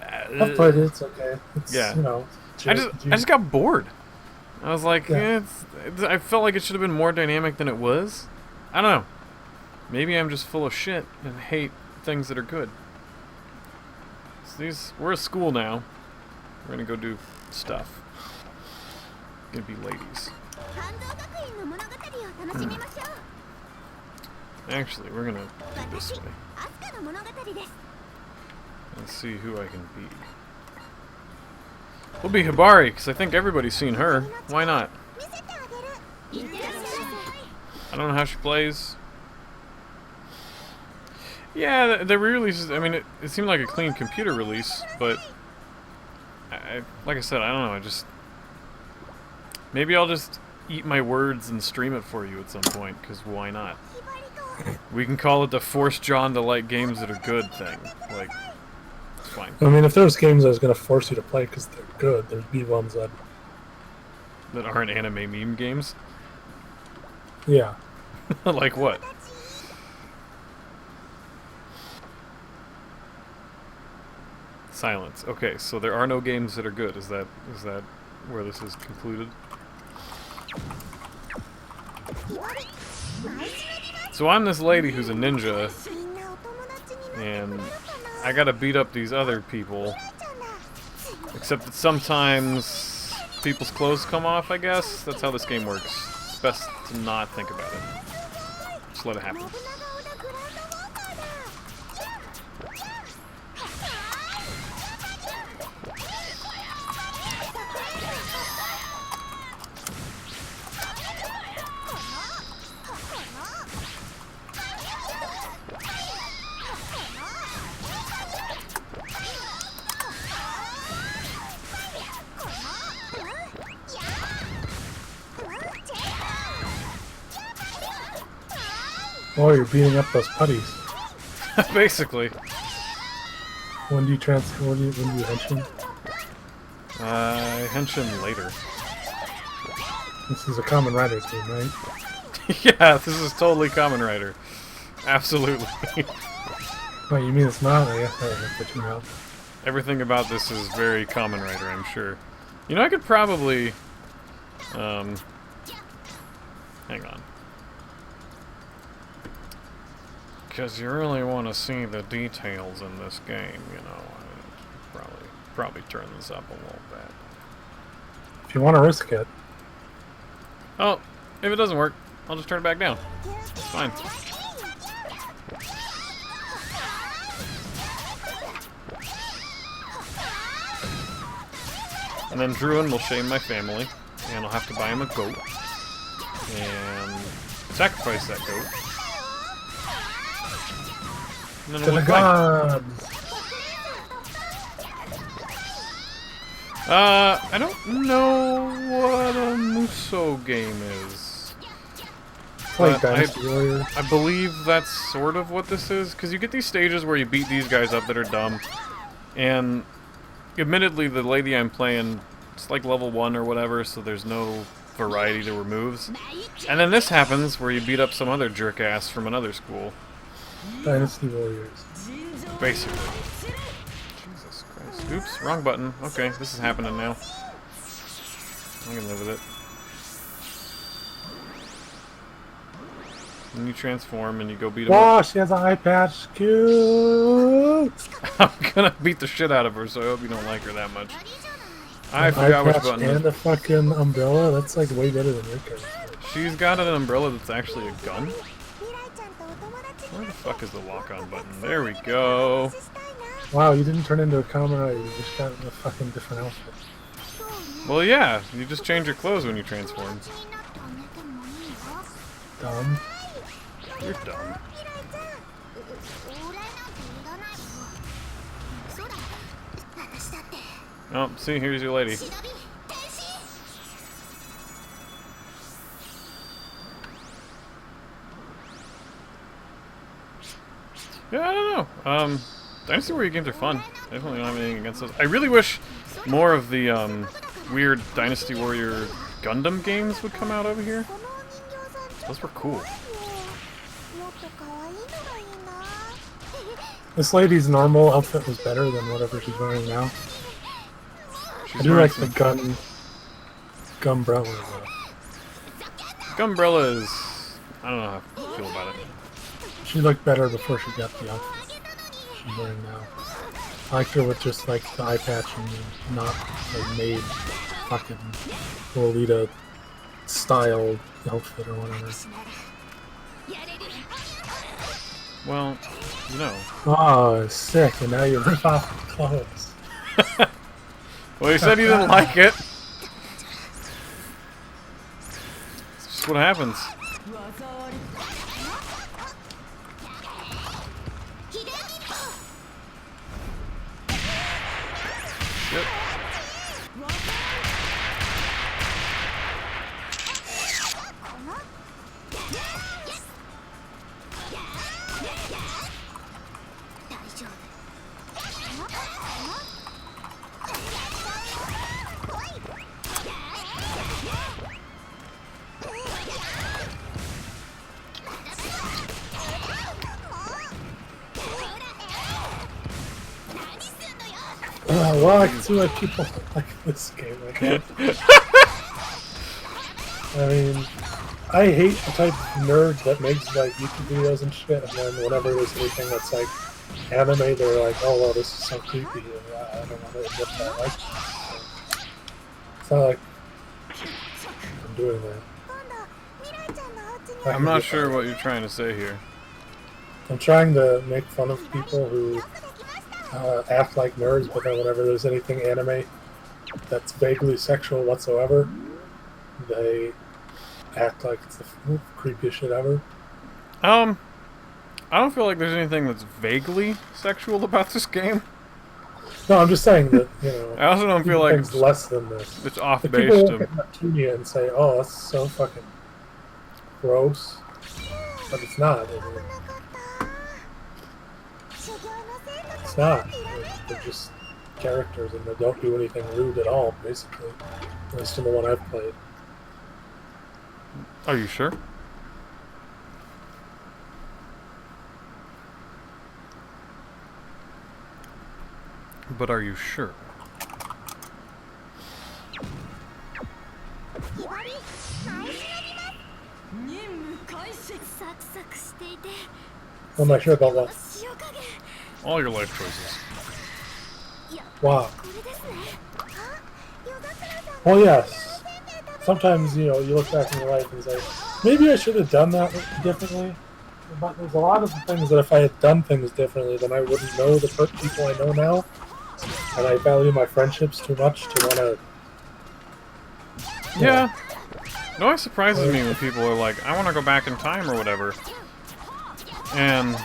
I've played it. It's okay. It's, yeah. You know, I just got bored. I was like, Yeah. I felt like it should have been more dynamic than it was. I don't know. Maybe I'm just full of shit and hate things that are good. So we're at school now. We're gonna go do stuff. Gonna be ladies. Actually, we're gonna do this way. Let's see who I can be. We'll be Hibari, because I think everybody's seen her. Why not? I don't know how she plays. Yeah, the re-releases, I mean, it seemed like a clean computer release, but like I said, I don't know, maybe I'll just eat my words and stream it for you at some point, because why not? We can call it the force John to like games that are good thing. Like, it's fine. I mean, if there was games I was going to force you to play because they're good, there'd be ones that... That aren't anime meme games? Yeah. Like what? Silence. Okay, so there are no games that are good. Is that where this is concluded? So I'm this lady who's a ninja, and I gotta beat up these other people. Except that sometimes people's clothes come off, I guess. That's how this game works. It's best to not think about it. Just let it happen. Oh, you're beating up those putties. Basically. When do you henshin? Henshin later. This is a Kamen Rider game, right? Yeah, this is totally Kamen Rider. Absolutely. Wait, you mean it's not? I guess I don't know what you know. Everything about this is very Kamen Rider, I'm sure. You know, I could probably... hang on. Because you really want to see the details in this game, you know. I'd probably turn this up a little bit. If you want to risk it. Oh, if it doesn't work, I'll just turn it back down. It's fine. And then Druin will shame my family, and I'll have to buy him a goat. And sacrifice that goat. And then To the we'll play. gods! I don't know what a Muso game is. It's like But Dynasty Warriors. I believe that's sort of what this is, because you get these stages where you beat these guys up that are dumb, and admittedly the lady I'm playing, it's like level 1 or whatever, so there's no variety to her moves. And then this happens where you beat up some other jerk ass from another school. Dynasty Warriors. Basically. Jesus Christ. Oops, wrong button. Okay, this is happening now. I can live with it. And you transform and you go beat him Oh, up. she has an eye patch. Cute. I'm gonna beat the shit out of her, so I hope you don't like her that much. I An forgot eye which patch button. and a fucking umbrella. That's like way better than your character. She's got an umbrella that's actually a gun. Where the fuck is the walk-on button? There we go. Wow, you didn't turn into a commoner. You just got in a fucking different outfit. Well, yeah, you just change your clothes when you transform. Dumb. You're dumb. Oh, see, here's your lady. Yeah, I don't know. Dynasty Warrior games are fun. Definitely don't have anything against those. I really wish more of the weird Dynasty Warrior Gundam games would come out over here. Those were cool. This lady's normal outfit was better than whatever she's wearing now. She's I do wearing like the Gumbrella though. Gumbrella is... I don't know how I feel about it. She looked better before she got the outfit she's wearing now. I liked her with just like the eye patch and not like made fucking Lolita style outfit or whatever. Well, you know. Oh, sick, and now you rip off the clothes. Well, he said he didn't like it. It's just what happens. Yep. Well, I can see why people like this game. Okay? I mean, I hate the type of nerd that makes like YouTube videos and shit, and then whenever there's anything that's like anime, they're like, "Oh, well, this is so creepy," and I don't want to admit that. Like, it's not like I'm doing that. I'm not sure what you're trying to say here. I'm trying to make fun of people who act like nerds, but then whenever there's anything anime that's vaguely sexual whatsoever, they act like it's the creepiest shit ever. I don't feel like there's anything that's vaguely sexual about this game. No, I'm just saying that, you know, I also don't feel like things it's, less than this. it's If off people base look to... at Neptunia and say, "Oh, that's so fucking gross," but it's not. It's not. They're just characters, and they don't do anything rude at all, basically. At least in the one I've played. Are you sure? But are you sure? I'm not sure about what. All your life choices. Wow. Well, yes. Sometimes, you know, you look back in your life and say, maybe I should have done that differently. But there's a lot of things that if I had done things differently, then I wouldn't know the people I know now. And I value my friendships too much to want to... Yeah. It always surprises me when people are like, I want to go back in time or whatever. And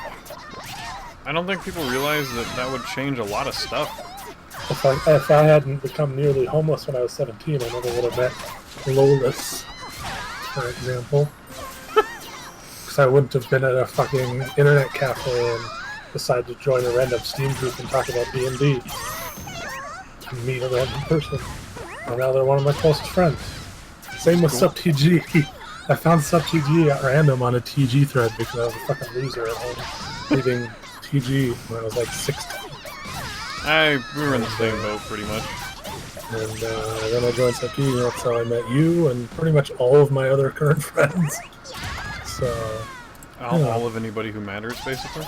I don't think people realize that that would change a lot of stuff. If I hadn't become nearly homeless when I was 17, I never would have met Lolis, for example. Because I wouldn't have been at a fucking internet cafe and decided to join a random Steam group and talk about D&D. And meet a random person. And now they're one of my closest friends. Same with SubTG. I found SubTG at random on a TG thread because I was a fucking loser at home reading TG when I was like 16. We were in the same boat, pretty much. And then I joined SubTG, and that's how I met you and pretty much all of my other current friends. So, All of anybody who matters, basically.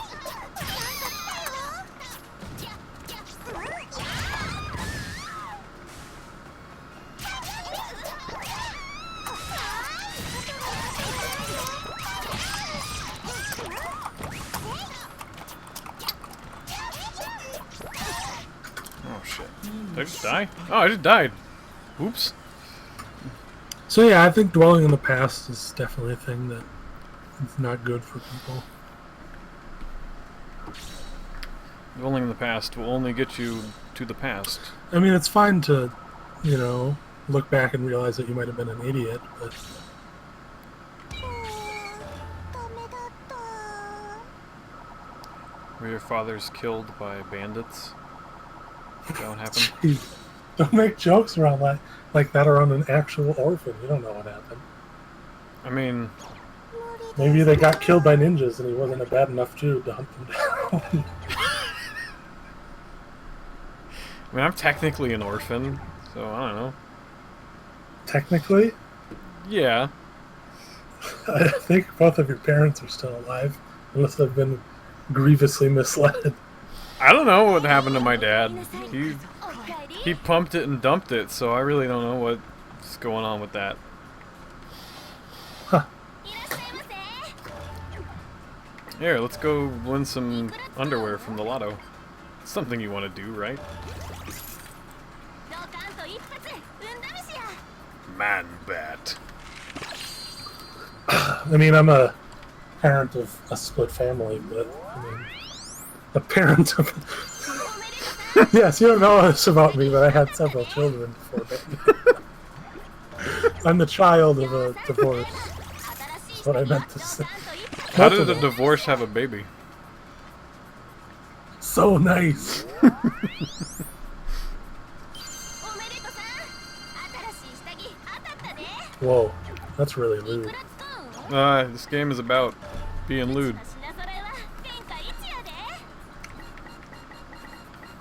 Oh shit. Did I just die? Oh, I just died. Oops. So yeah, I think dwelling in the past is definitely a thing that is not good for people. Dwelling in the past will only get you to the past. I mean, it's fine to, you know, look back and realize that you might have been an idiot, but Were your fathers killed by bandits? Is that what happened? Jeez, don't make jokes around like that around an actual orphan. You don't know what happened. I mean, Maybe they got killed by ninjas and he wasn't a bad enough Jew to hunt them down. I'm technically an orphan, so I don't know. Technically, Yeah. I think both of your parents are still alive, unless they've been grievously misled. I don't know what happened to my dad. He pumped it and dumped it, so I really don't know what's going on with that. Huh. Here, let's go win some underwear from the lotto. Something you want to do, right? Man bat. I mean, I'm a parent of a split family, but I mean, a parent of. Yes, you don't know this about me, but I had several children before that. I'm the child of a divorce. That's what I meant to say. How did a divorce have a baby? So nice. Whoa, that's really rude. This game is about being lewd.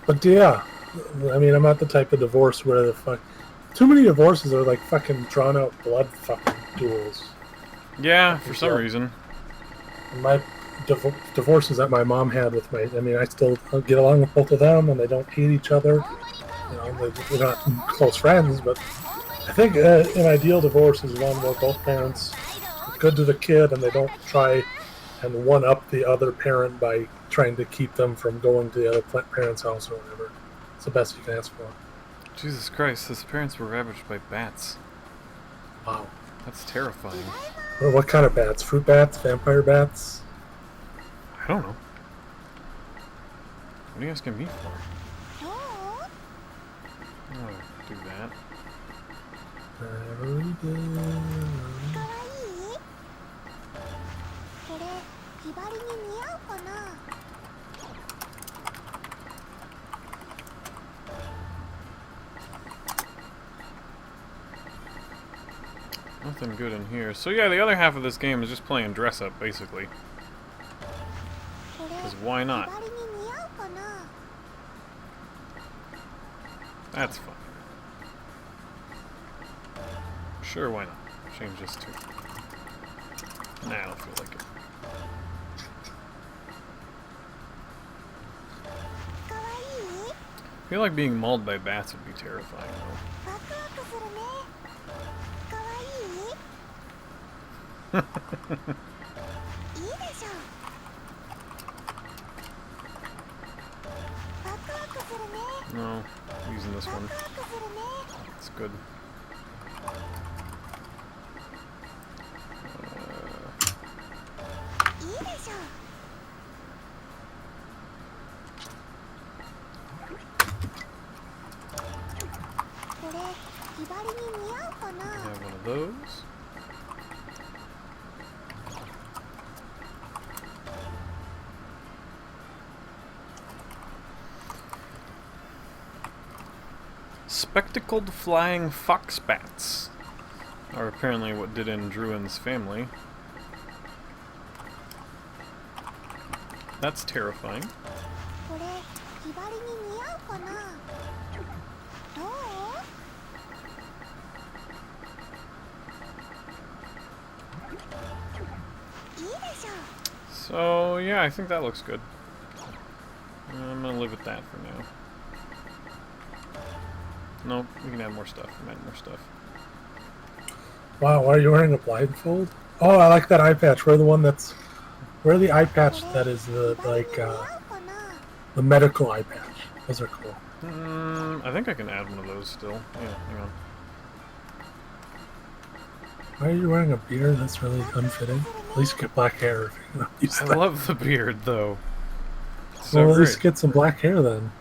But yeah, I mean, I'm not the type of divorce where the fuck. Too many divorces are like fucking drawn out blood fucking duels. Yeah, for some reason. My divorces that my mom had with my, I mean, I still get along with both of them, and they don't hate each other. You know, they're not close friends, but I think an ideal divorce is one where both parents are good to the kid, and they don't try and one up the other parent by trying to keep them from going to the other parent's house or whatever. It's the best you can ask for. Jesus Christ, his parents were ravaged by bats. Wow. That's terrifying. Well, what kind of bats? Fruit bats? Vampire bats? I don't know. What are you asking me for? Oh, do that. Every day. Nothing good in here. So yeah, the other half of this game is just playing dress up, basically. Because why not? That's fun. Sure, why not? Change this too. Nah, I don't feel like it. I feel like being mauled by bats would be terrifying, though. No, I'm using this one. It's good. Have one of those. Spectacled flying fox bats are apparently what did in Druin's family. That's terrifying. So, yeah, I think that looks good. I'm gonna live with that for now. Nope, we can add more stuff. We can add more stuff. Wow, why are you wearing a blindfold? Oh, I like that eye patch. Wear the one that's... Wear the eye patch that is the, like, the medical eye patch. Those are cool. I think I can add one of those still. Yeah, hang on. Why are you wearing a beard? That's really unfitting. At least get black hair if you're gonna use I that. love the beard, though. It's so Well, at least great. get some black hair then.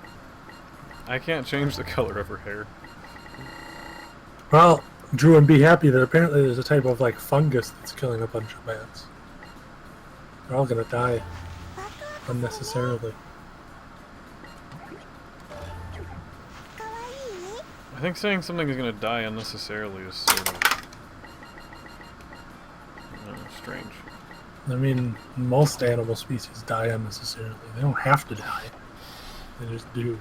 I can't change the color of her hair. Well, Drew, and be happy that apparently there's a type of, like, fungus that's killing a bunch of bats. They're all gonna die. Unnecessarily. I think saying something is gonna die unnecessarily is sort of... strange. I mean, most animal species die unnecessarily. They don't have to die. They just do.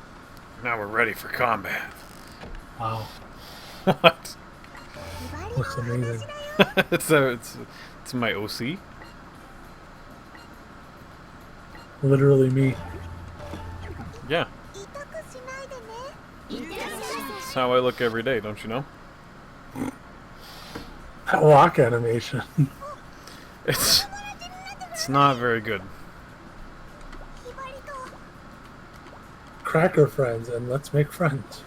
Now we're ready for combat. Wow. What? Looks amazing. it's my OC. Literally me. Yeah. That's how I look every day, don't you know? That walk animation. It's not very good. Cracker friends, and let's make friends.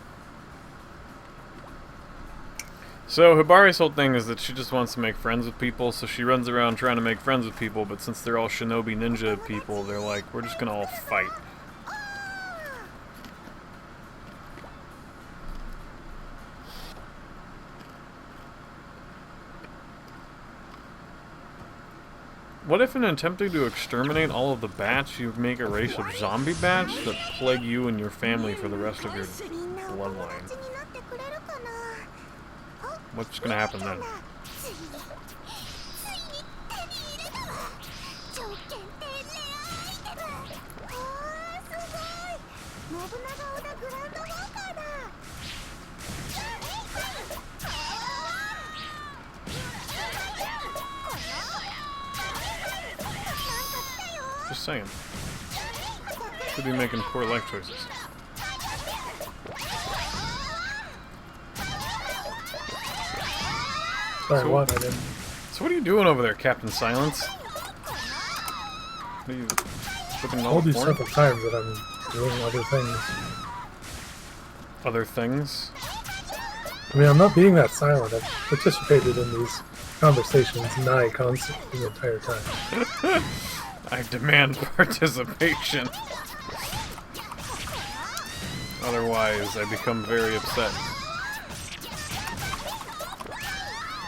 So Hibari's whole thing is that she just wants to make friends with people, so she runs around trying to make friends with people, but since they're all shinobi ninja people, they're like, we're just gonna all fight. What if in attempting to exterminate all of the bats, you make a race of zombie bats that plague you and your family for the rest of your bloodline? What's gonna happen then? Just saying. Could be making poor life choices. Sorry, what? I didn't. So what are you doing over there, Captain Silence? What are you flipping I all told the you porn? several times that I'm doing other things. Other things? I mean, I'm not being that silent. I've participated in these conversations nigh constantly the entire time. I demand participation. Otherwise, I become very upset.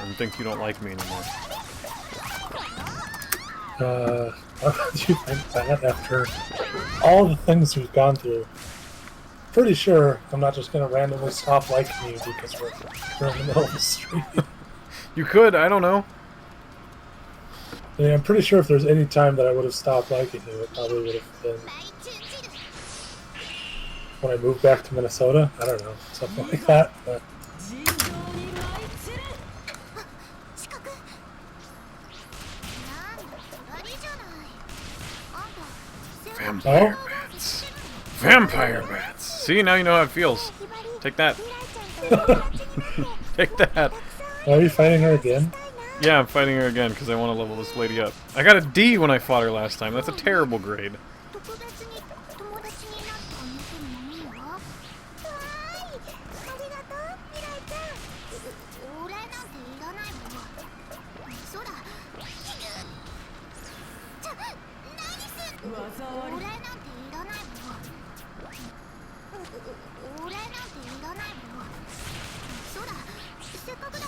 And think you don't like me anymore. Why would you think that after all the things we've gone through? Pretty sure I'm not just gonna randomly stop liking you because we're in the middle of the street. You could, I don't know. I mean, I'm pretty sure if there's any time that I would have stopped liking you, it probably would have been when I moved back to Minnesota. I don't know, something like that. But Vampire bats. Vampire bats. See, now you know how it feels. Take that. Take that. are you fighting her again? Yeah, I'm fighting her again because I want to level this lady up. I got a D when I fought her last time. That's a terrible grade.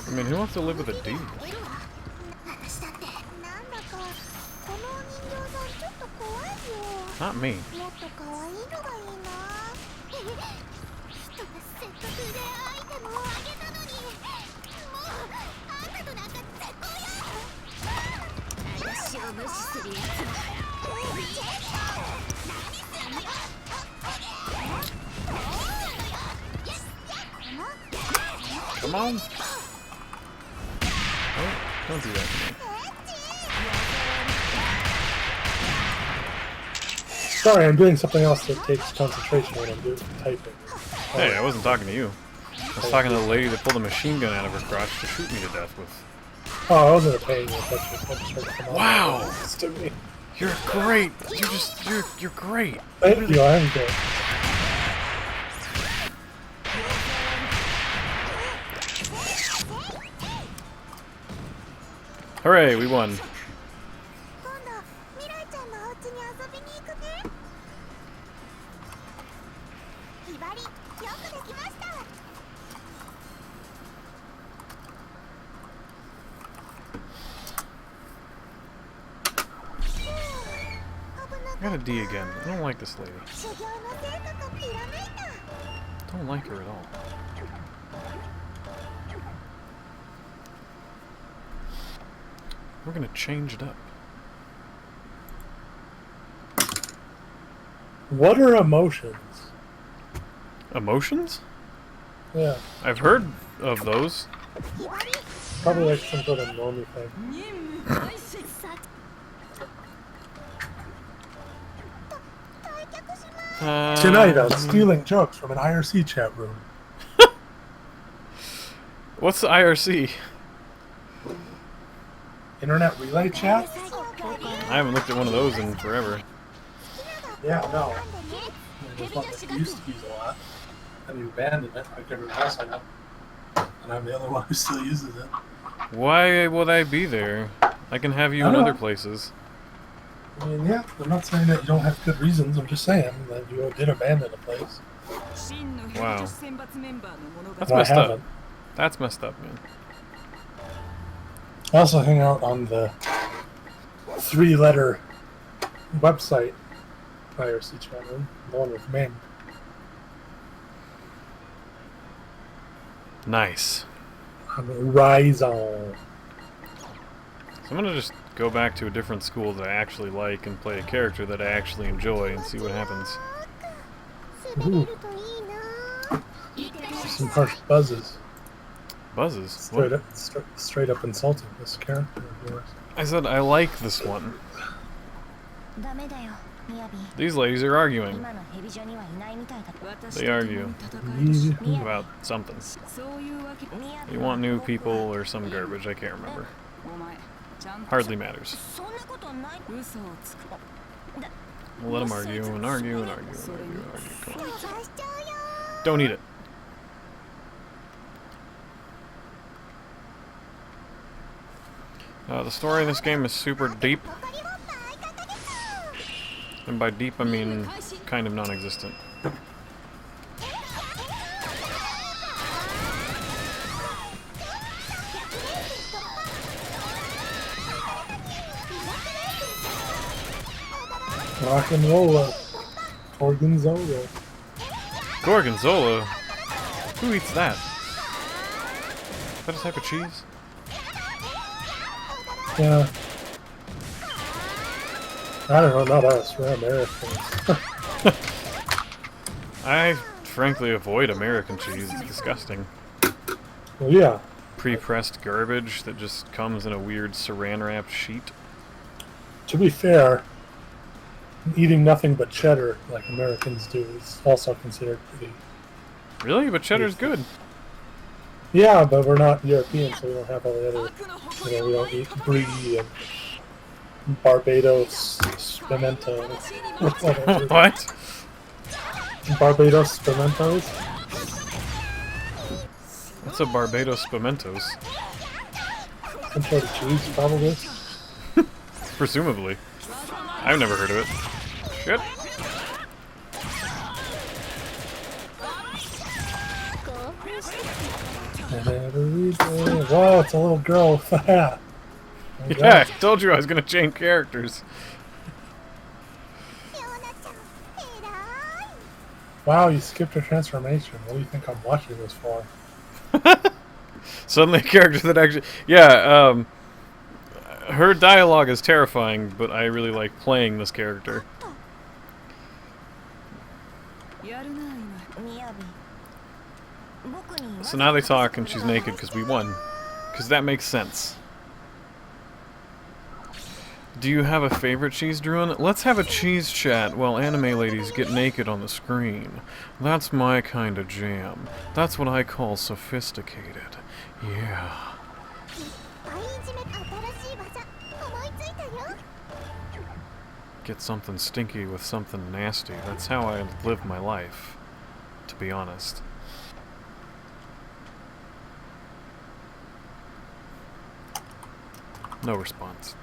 I mean, who wants to live with a D? Not me. Come on. Don't do that to me. Sorry, I'm doing something else that takes concentration when I'm doing typing. Hey, I wasn't talking to you. I was talking to the lady that pulled a machine gun out of her crotch to shoot me to death with. Oh, I wasn't paying attention. I just heard it come on. Wow! It's to me. You're great! You're great! Thank you, I'm good. Hooray, we won. 今度未来ちゃんのお家に遊びに行くね。ひばり、よくできました。 I got a D again. I don't like this lady. 修行の成果がひらめいた。 Don't like her at all. We're gonna change it up. What are emotions? Emotions? Yeah, I've heard of those. ひばり、 probably like some sort of normie thing. 退却します。 Tonight on stealing jokes from an IRC chat room. What's the IRC? Internet relay chat? I haven't looked at one of those in forever. Yeah, no. There's one that we used to use a lot, and we abandoned it like everyone else I know. And I'm the other one who still uses it. Why would I be there? I can have you I in don't other know. places. I mean, yeah, I'm not saying that you don't have good reasons. I'm just saying that you did abandon a place. Wow. That's Well, I messed up. haven't. That's messed up, man. I also hang out on the 3-letter website IRC chat room, the one with men. Nice. Rise on. So I'm gonna just go back to a different school that I actually like and play a character that I actually enjoy and see what happens. 滑れるといいな。 Some harsh buzzes. Buzzes? What? Straight up insulting this character of yours. I said I like this one. ダメだよ、みやび。 These ladies are arguing. 今のヘビ女にはいないみたいだ。 They argue about something. そういうわけ。みやび。 You want new people or some garbage, I can't remember. Hardly matters. そんなことない。嘘をつく。 We'll let them argue and argue and argue and argue and argue. Come on. 探しちゃうよ。 Don't eat it. The story in this game is super deep, 残り持った相方です。 and by deep I mean kind of non-existent. Rock and roll. Gorgonzola. Gorgonzola? Who eats that? Is that a type of cheese? Yeah. I don't know, not us. We're Americans. I frankly avoid American cheese. It's disgusting. Well, yeah. Pre-pressed garbage that just comes in a weird saran-wrapped sheet. To be fair, eating nothing but cheddar, like Americans do, is also considered pretty. Really? But cheddar's good. Yeah, but we're not European, so we don't have all the other. You know, we don't eat brie and Barbados pimento. What? Barbados pimentos? What's a Barbados pimentos? Some sort of cheese, probably. Presumably. I've never heard of it. Shit. And every day. Whoa, it's a little girl with a hat. Oh, Yeah, I told you I was gonna change characters. ヨナちゃん、偉い。 Wow, you skipped a transformation. What do you think I'm watching this for? Suddenly a character that actually... Yeah, her dialogue is terrifying, but I really like playing this character. やるな、今。みやび。僕に。 So now they talk and she's naked because we won. Because that makes sense. Do you have a favorite cheese, Druin? Let's have a cheese chat while anime ladies get naked on the screen. That's my kind of jam. That's what I call sophisticated. Yeah. Get something stinky with something nasty. That's how I live my life, to be honest. No response.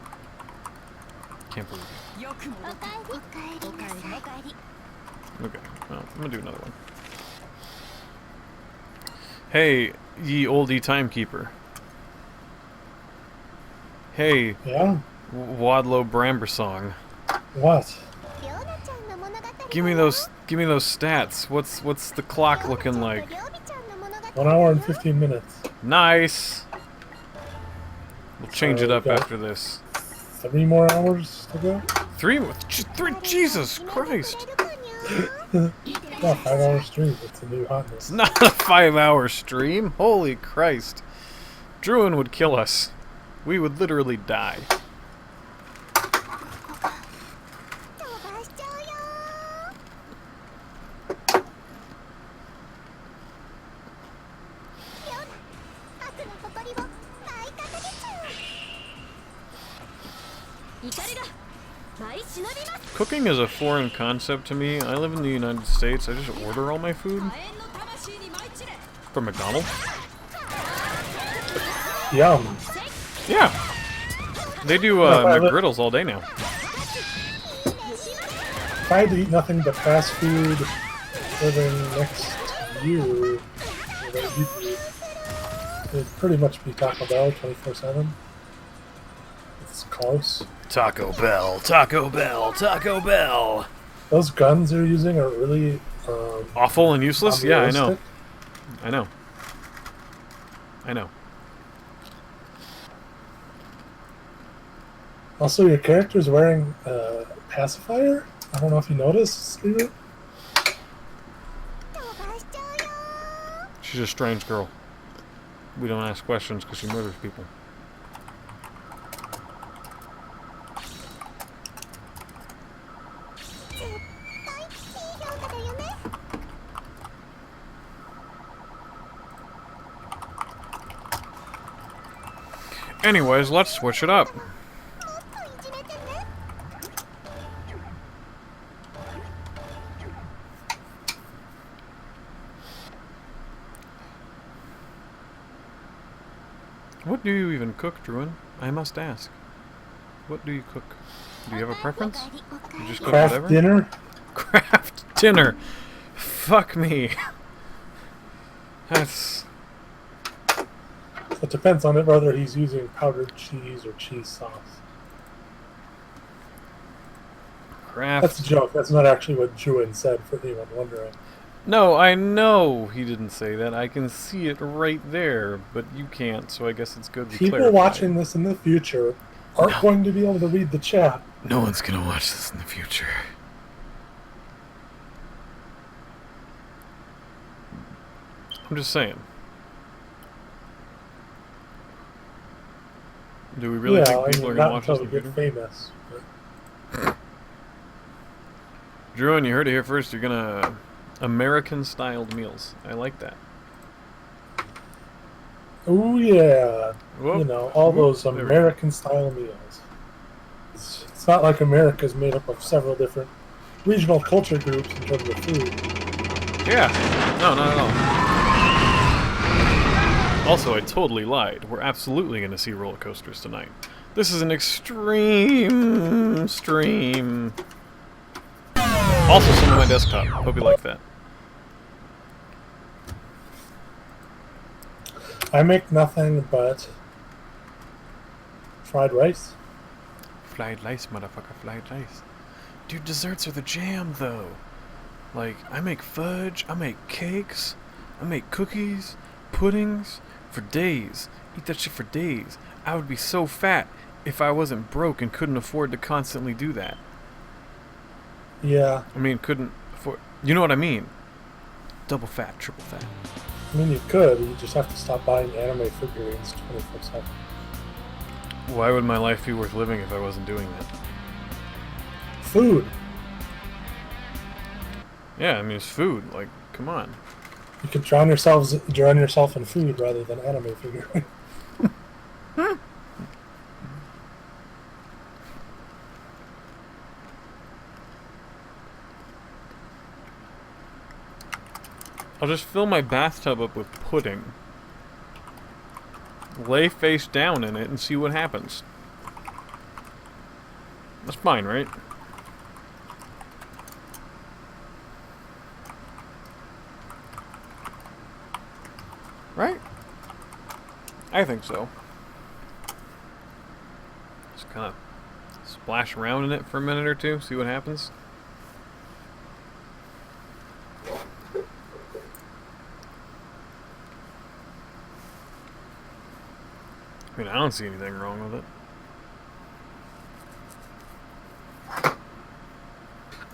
Can't believe it. Okay, well, I'm gonna do another one. Hey, ye oldie timekeeper. Hey, Yeah? Wadlow Brambersong. What? Give me those stats. What's the clock looking like? 1 hour and 15 minutes. Nice. We'll change it up Okay. after this. 3 more hours to go? Three. Jesus Christ! Yeah, 5 hour stream. It's a new hotness. It's not a 5-hour stream. Holy Christ! Druin would kill us. We would literally die. Cooking is a foreign concept to me. I live in the United States. I just order all my food from McDonald's. Yum. Yeah. They do McGriddles all day now. If I had to eat nothing but fast food for the next year, it'd pretty much be Taco Bell 24/7. It's close. Taco Bell, Taco Bell, Taco Bell. Those guns they're using are really Awful and useless? Yeah, I know. unrealistic. I know. I know. Also, your character's wearing a pacifier. I don't know if you noticed, Steven. She's a strange girl. We don't ask questions because she murders people. Anyways, let's switch it up. What do you even cook, Druin? I must ask. What do you cook? Do you have a preference? You just cook Craft whatever? dinner. Craft dinner. Fuck me. That's... It depends on it whether he's using powdered cheese or cheese sauce. Craft... That's a joke. That's not actually what Juin said, for anyone wondering. No, I know he didn't say that. I can see it right there, but you can't, so I guess it's good we People clarify. watching this in the future aren't going to be able to read the chat. No one's gonna watch this in the future. I'm just saying. Do we really Yeah, think I people mean, are gonna not watch this until in we the get future? famous. But Druin, you heard it here first. You're gonna American-styled meals. I like that. oh yeah, Whoop. you know, all Whoop. those There we go. American-style meals. It's not like America's made up of several different regional culture groups in terms of food. Yeah. No, not at all. Also, I totally lied. We're absolutely going to see roller coasters tonight. This is an extreme stream. Also, some of my desktop. Hope you like that. I make nothing but fried rice. Fried rice, motherfucker. Fried rice. Dude, desserts are the jam, though. Like, I make fudge, I make cakes, I make cookies, puddings, for days. Eat that shit for days. I would be so fat if I wasn't broke and couldn't afford to constantly do that. Yeah, I mean, couldn't afford... You know what I mean? Double fat, triple fat. I mean you could. You just have to stop buying anime figurines 24/7. Why would my life be worth living if I wasn't doing that? Food. Yeah, I mean, it's food. Like, come on. You could drown yourself in food rather than anime figure. I'll just fill my bathtub up with pudding. Lay face down in it and see what happens. That's fine, right? Right? I think so. Just kind of splash around in it for a minute or two, see what happens. I mean, I don't see anything wrong with it.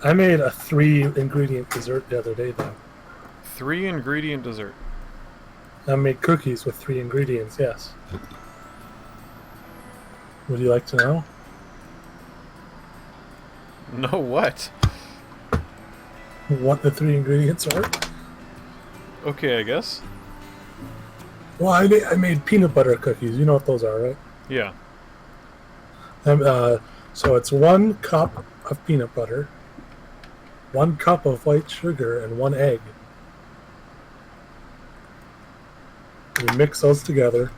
I made a 3-ingredient dessert the other day, though. 3-ingredient dessert. I made cookies with 3 ingredients, yes. Would you like to know? No, what? What the 3 ingredients are? Okay, I guess. Well, I made peanut butter cookies. You know what those are, right? Yeah. So it's 1 cup of peanut butter, 1 cup of white sugar, and 1 egg. You mix those together,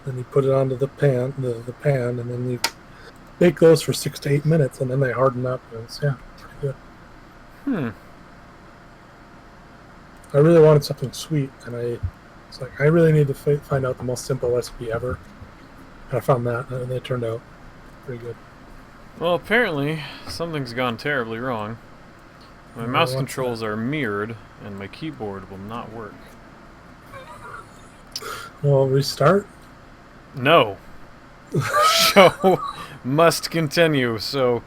then you put it onto the pan, and then you bake those for 6 to 8 minutes, and then they harden up. And it's, yeah, pretty good. Hmm. I really wanted something sweet, and it's like I really need to find out the most simple recipe ever. And I found that, and they turned out pretty good. Well, apparently something's gone terribly wrong. My mouse controls are mirrored, and my keyboard will not work. Well, restart. No. Show must continue. So,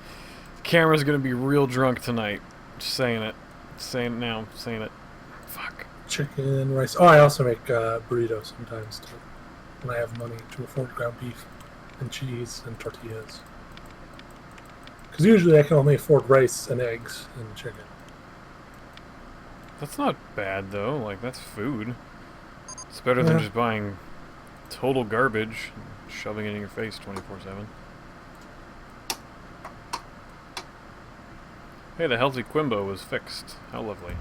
camera's gonna be real drunk tonight. Just saying it. Saying it now. Saying it. Fuck. Chicken, rice. Oh, I also make burritos sometimes too. When I have money to afford ground beef and cheese and tortillas. Because usually I can only afford rice and eggs and chicken. That's not bad though. Like, that's food. It's better than just buying total garbage and shoving it in your face 24/7. Hey, the healthy Quimbo was fixed. How lovely.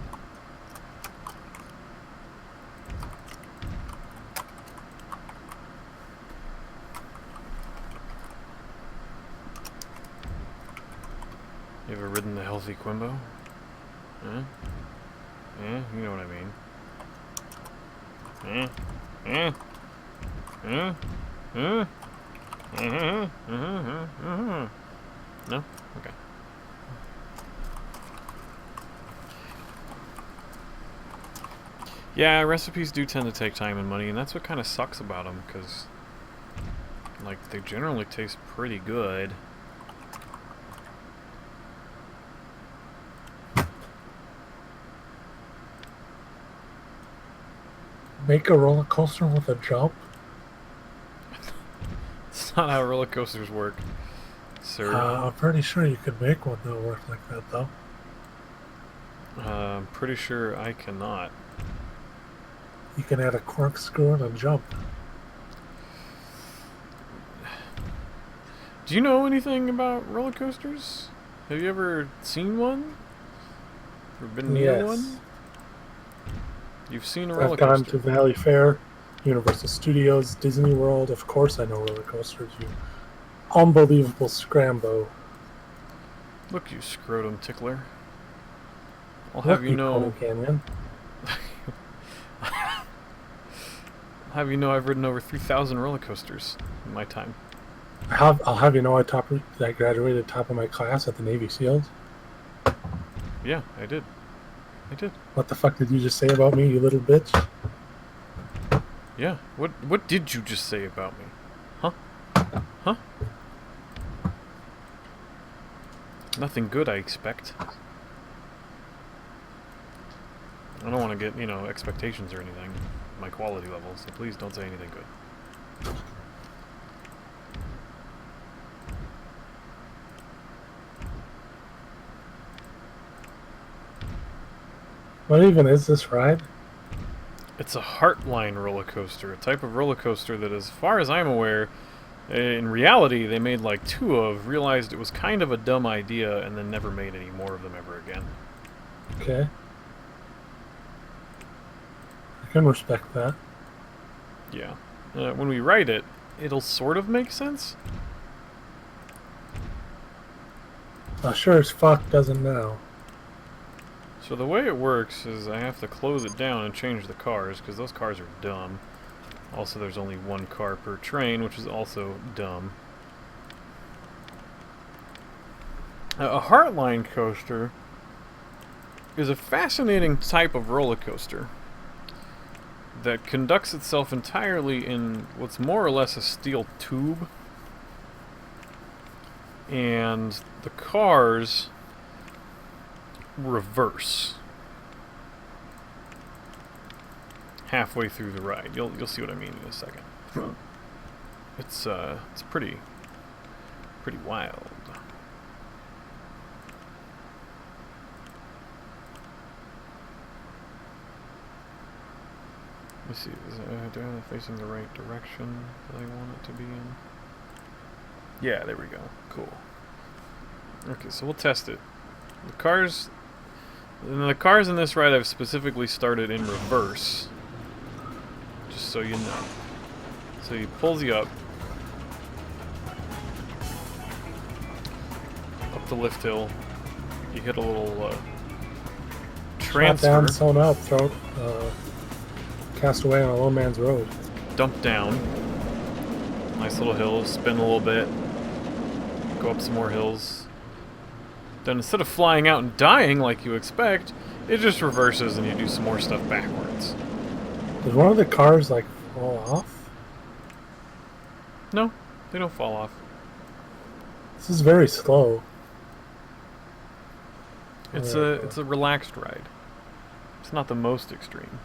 You ever ridden the healthy Quimbo? Huh? Yeah, you know what I mean. No? Okay. Yeah, recipes do tend to take time and money, and that's what kind of sucks about them, because, like, they generally taste pretty good. Make a roller coaster with a jump? It's not how roller coasters work, sir. I'm pretty sure you could make one that'll work like that, though. I'm pretty sure I cannot. You can add a corkscrew and a jump. Do you know anything about roller coasters? Have you ever seen one? Or been near one? You've seen a roller I've gone coaster. to Valley Fair, Universal Studios, Disney World. Of course I know roller coasters, you unbelievable scrambo. Look, you scrotum tickler. I'll have you know... Canyon. I'll have you know I've ridden over 3,000 roller coasters in my time. I'll have you know I graduated top of my class at the Navy SEALs. Yeah, I did. I did. What the fuck did you just say about me, you little bitch? Yeah. What did you just say about me? Huh? Huh? Nothing good, I expect. I don't want to get, expectations or anything. My quality level, so please don't say anything good. What even is this ride? It's a Heartline roller coaster, a type of roller coaster that, as far as I'm aware, in reality, they made like 2 of, realized it was kind of a dumb idea, and then never made any more of them ever again. Okay. I can respect that. Yeah. When we write it, it'll sort of make sense. Sure as fuck doesn't now. So the way it works is I have to close it down and change the cars, because those cars are dumb. Also, there's only 1 car per train, which is also dumb. A Heartline coaster is a fascinating type of roller coaster that conducts itself entirely in what's more or less a steel tube. And the cars reverse halfway through the ride. You'll see what I mean in a second. It's pretty wild. Let me see. Do I have it facing the right direction that I want it to be in? Yeah, there we go. Cool. Okay, so we'll test it. The cars in this ride I've specifically started in reverse. Just so you know. So he pulls you up the lift hill. You hit a little transfer. Shot down, sewn up, throw, cast away on a low man's road. Dump down. Nice little hills. Spin a little bit. Go up some more hills. Then instead of flying out and dying like you expect, it just reverses and you do some more stuff backwards. Did one of the cars like fall off? No, they don't fall off. This is very slow. It's a relaxed ride. It's not the most extreme.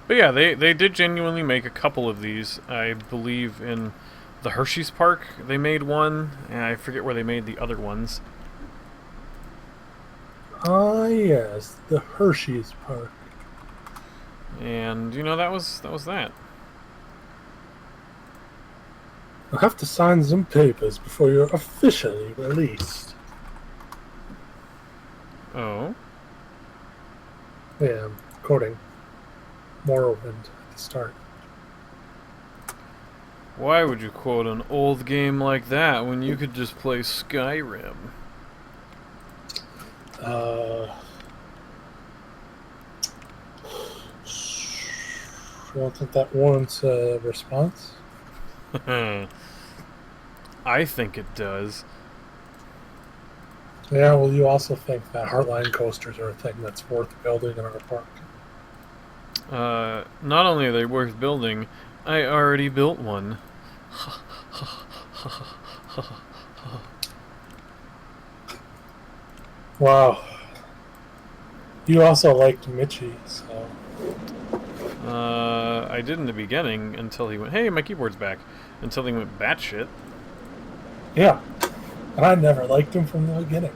But yeah, they did genuinely make a couple of these. I believe in the Hershey's Park they made one, and I forget where they made the other ones. Ah, yes, the Hershey's Park. And you know, that was that. You'll have to sign some papers before you're officially released. Oh. Yeah, I'm quoting Morrowind at the start. Why would you quote an old game like that when you could just play Skyrim? You don't think that warrants a response? I think it does. Yeah, well, you also think that Heartline coasters are a thing that's worth building in our park. Not only are they worth building, I already built one. Wow. You also liked Mitchie, so... I did in the beginning until he went, hey, my keyboard's back. Until he went batshit. Yeah. And I never liked him from the beginning.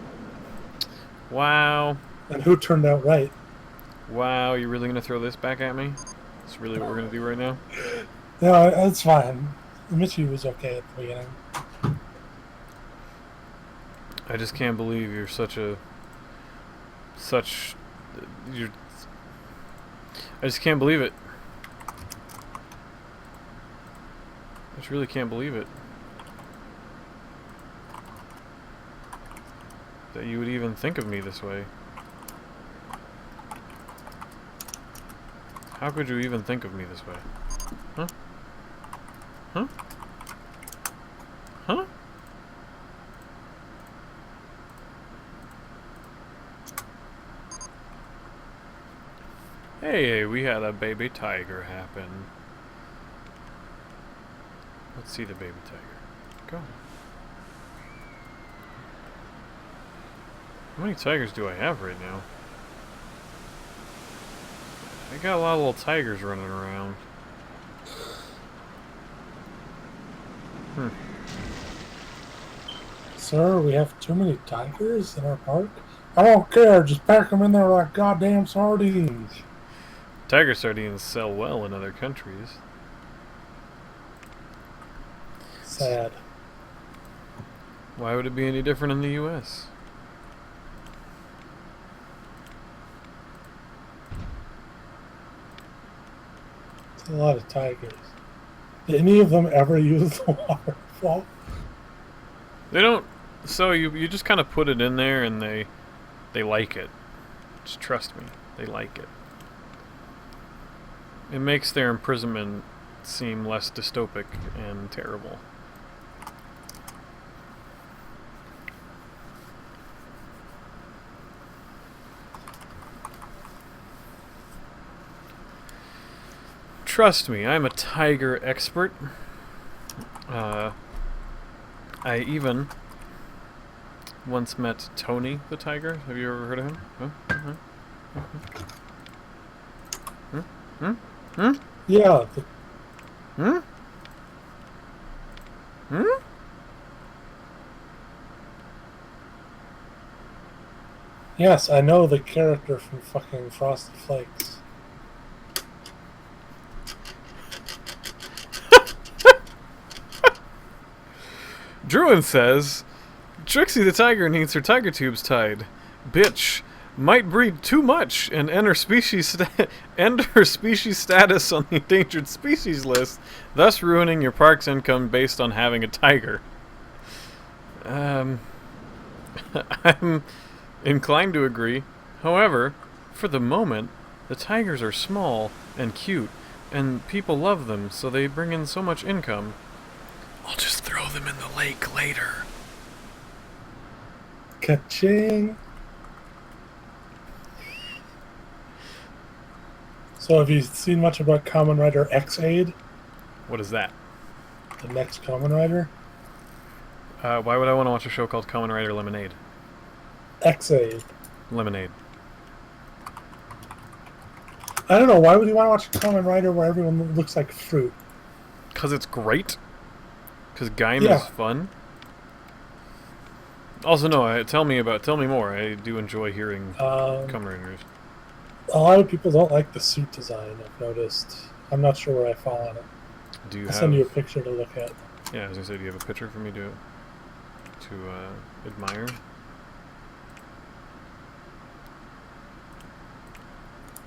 Wow. And who turned out right? Wow, you really gonna throw this back at me? That's really what we're gonna do right now? No, it's fine. Mitchie was okay at the beginning. I just can't believe you're I just can't believe it. I just really can't believe it. That you would even think of me this way. How could you even think of me this way? Huh? Huh? Huh? Hey, we had a baby tiger happen. Let's see the baby tiger. Go. How many tigers do I have right now? I got a lot of little tigers running around. Sir, we have too many tigers in our park? I don't care. Just pack them in there like goddamn sardines. Tiger sardines sell well in other countries. Sad. Why would it be any different in the U.S.? It's a lot of tigers. Did any of them ever use the waterfall? They don't. So you just kind of put it in there, and they like it. Just trust me, they like it. It makes their imprisonment seem less dystopic and terrible. Trust me, I'm a tiger expert. I even once met Tony the tiger. Have you ever heard of him? Huh? Yeah. Hmm? Hmm? Yes, I know the character from fucking Frosty Flakes. Druin says, Trixie the tiger needs her tiger tubes tied. Bitch might breed too much and end her species status on the endangered species list, thus ruining your park's income based on having a tiger. I'm inclined to agree. However, for the moment, the tigers are small and cute, and people love them, so they bring in so much income. I'll just throw them in the lake later. Ka-ching! So have you seen much about Kamen Rider X-Aid? What is that? The next Kamen Rider? Why would I want to watch a show called Kamen Rider Lemonade? X-Aid. Lemonade. I don't know, why would you want to watch a Kamen Rider where everyone looks like fruit? Because it's great. Because Gaim Yeah. is fun. Also, no, tell me more. I do enjoy hearing Kamen Riders. A lot of people don't like the suit design, I've noticed. I'm not sure where I fall on it. Do you I'll have... send you a picture to look at. Yeah, as I said, do you have a picture for me to admire?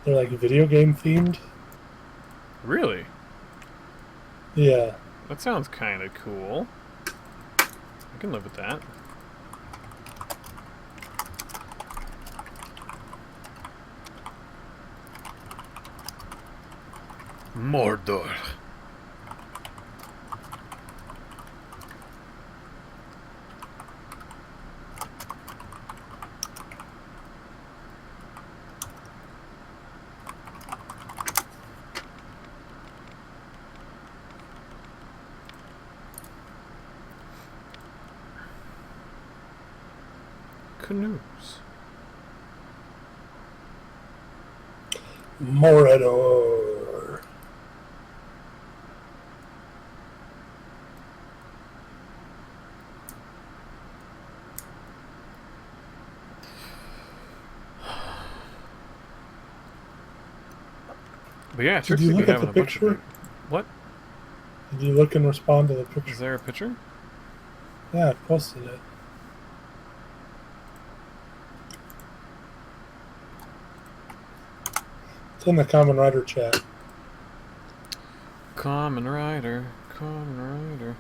They're like video game themed. Really? Yeah. That sounds kind of cool. I can live with that. Mordor. Canoes. Morador. But yeah, Did Trixie you be look at having the a bunch of picture? big... What? Did you look and respond to the picture? Is there a picture? Yeah, I posted it. It's in the Kamen Rider chat. Kamen Rider. Kamen Rider.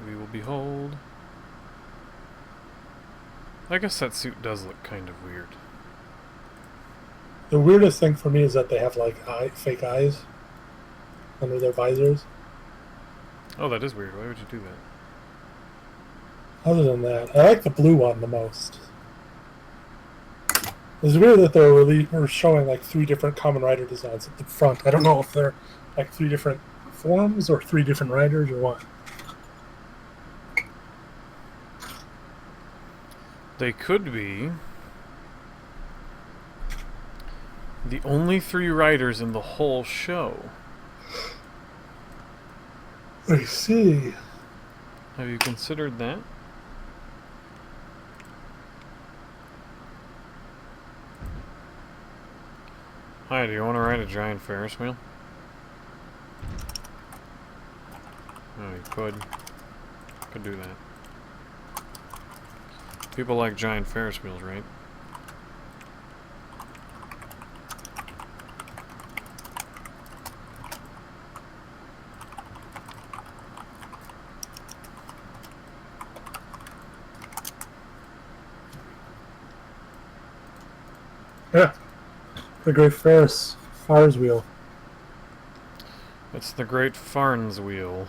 We will behold. I guess that suit does look kind of weird. The weirdest thing for me is that they have like fake eyes under their visors. Oh, that is weird. Why would you do that? Other than that, I like the blue one the most. It's weird that they're showing like 3 different Kamen Rider designs at the front. I don't know if they're like 3 different forms or 3 different riders or what. They could be The only 3 riders in the whole show. I see. Have you considered that? Hi, do you want to ride a giant Ferris wheel? Oh, you could. Could do that. People like giant Ferris wheels, right? Yeah. The Great Ferris Fires Wheel. It's the Great Farns Wheel.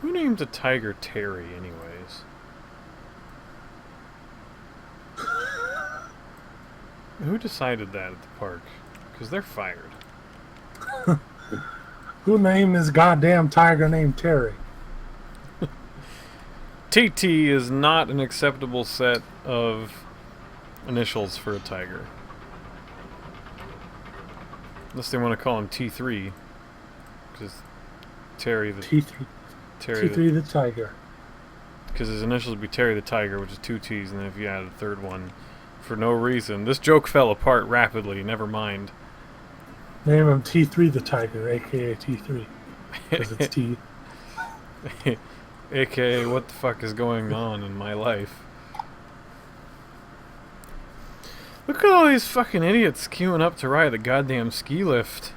Who named a tiger Terry, anyways? Who decided that at the park? Because they're fired. Who named this goddamn tiger named Terry? TT is not an acceptable set of initials for a tiger. Unless they want to call him T3. Because Terry the... T3. Terry T3 the tiger. Because his initials would be Terry the Tiger, which is 2 T's, and then if you add a third one, for no reason. This joke fell apart rapidly, never mind. Name him T3 the tiger, aka T3. Because it's T. AKA, what the fuck is going on in my life? Look at all these fucking idiots queuing up to ride the goddamn ski lift.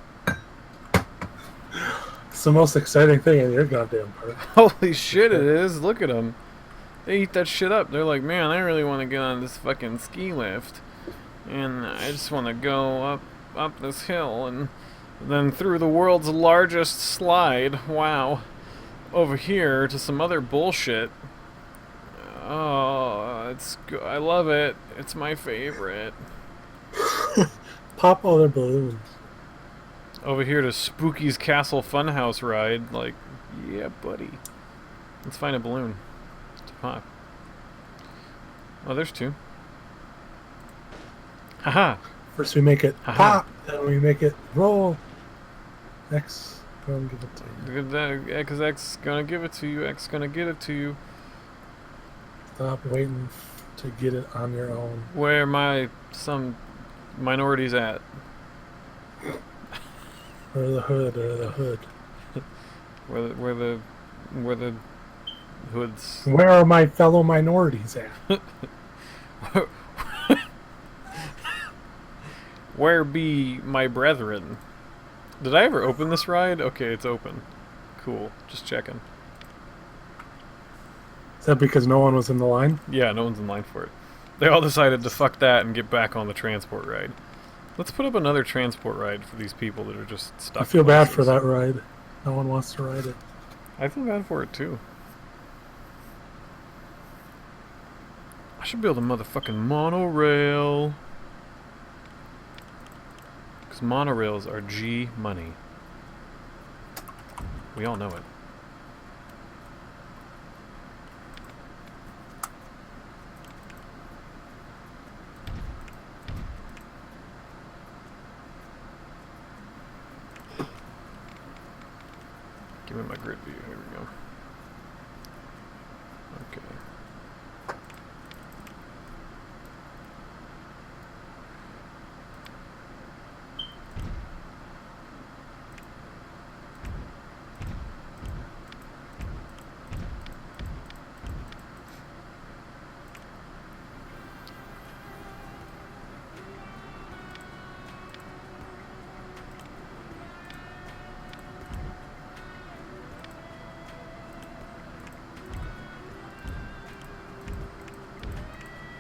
It's the most exciting thing in your goddamn park. Holy shit, it is. Look at them. They eat that shit up. They're like, man, I really want to get on this fucking ski lift. And I just want to go up this hill and then through the world's largest slide. Wow. Over here to some other bullshit. Oh, I love it. It's my favorite. Pop all their balloons. Over here to Spooky's Castle Funhouse ride. Like, yeah, buddy. Let's find a balloon to pop. Oh, there's 2. Haha. First we make it Haha. pop, then we make it roll. X, go and give it to you. Because X gonna give it to you. X gonna get it to you. Stop waiting to get it on your own. Where some minorities at? Or the hood, or the hood. Where the hoods? Where are my fellow minorities at? Where be my brethren? Did I ever open this ride? Okay, it's open. Cool. Just checking. Is that because no one was in the line? Yeah, no one's in line for it. They all decided to fuck that and get back on the transport ride. Let's put up another transport ride for these people that are just stuck. I feel bad for that ride. No one wants to ride it. I feel bad for it too. I should build a motherfucking monorail. Because monorails are G money. We all know it. Give me my grid view. Here we go. Okay.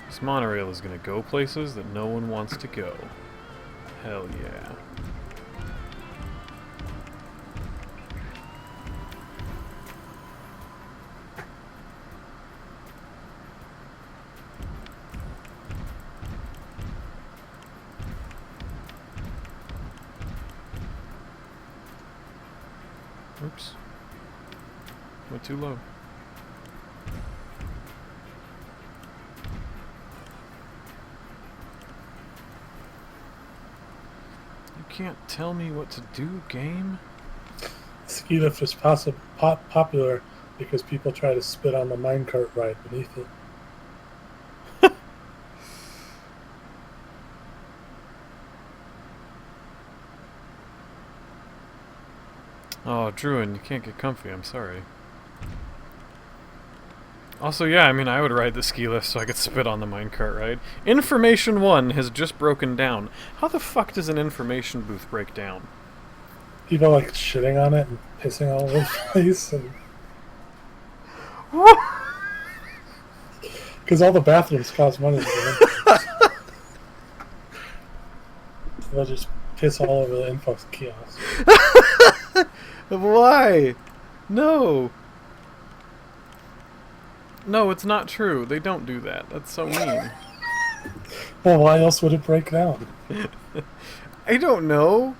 This monorail is gonna go places that no one wants to go. Hell yeah. Oops. Went too low. can't tell me what to do, game? Ski lift is popular because people try to spit on the minecart ride beneath it. Oh, Druin, you can't get comfy, I'm sorry. Also, yeah, I mean, I would ride the ski lift so I could spit on the minecart ride. Information 1 has just broken down. How the fuck does an information booth break down? People like shitting on it and pissing all over the place. Because all the bathrooms cost money to get in. So they'll just piss all over the info kiosk. Why? No. No, it's not true. They don't do that. That's so mean. Well, why else would it break down? I don't know.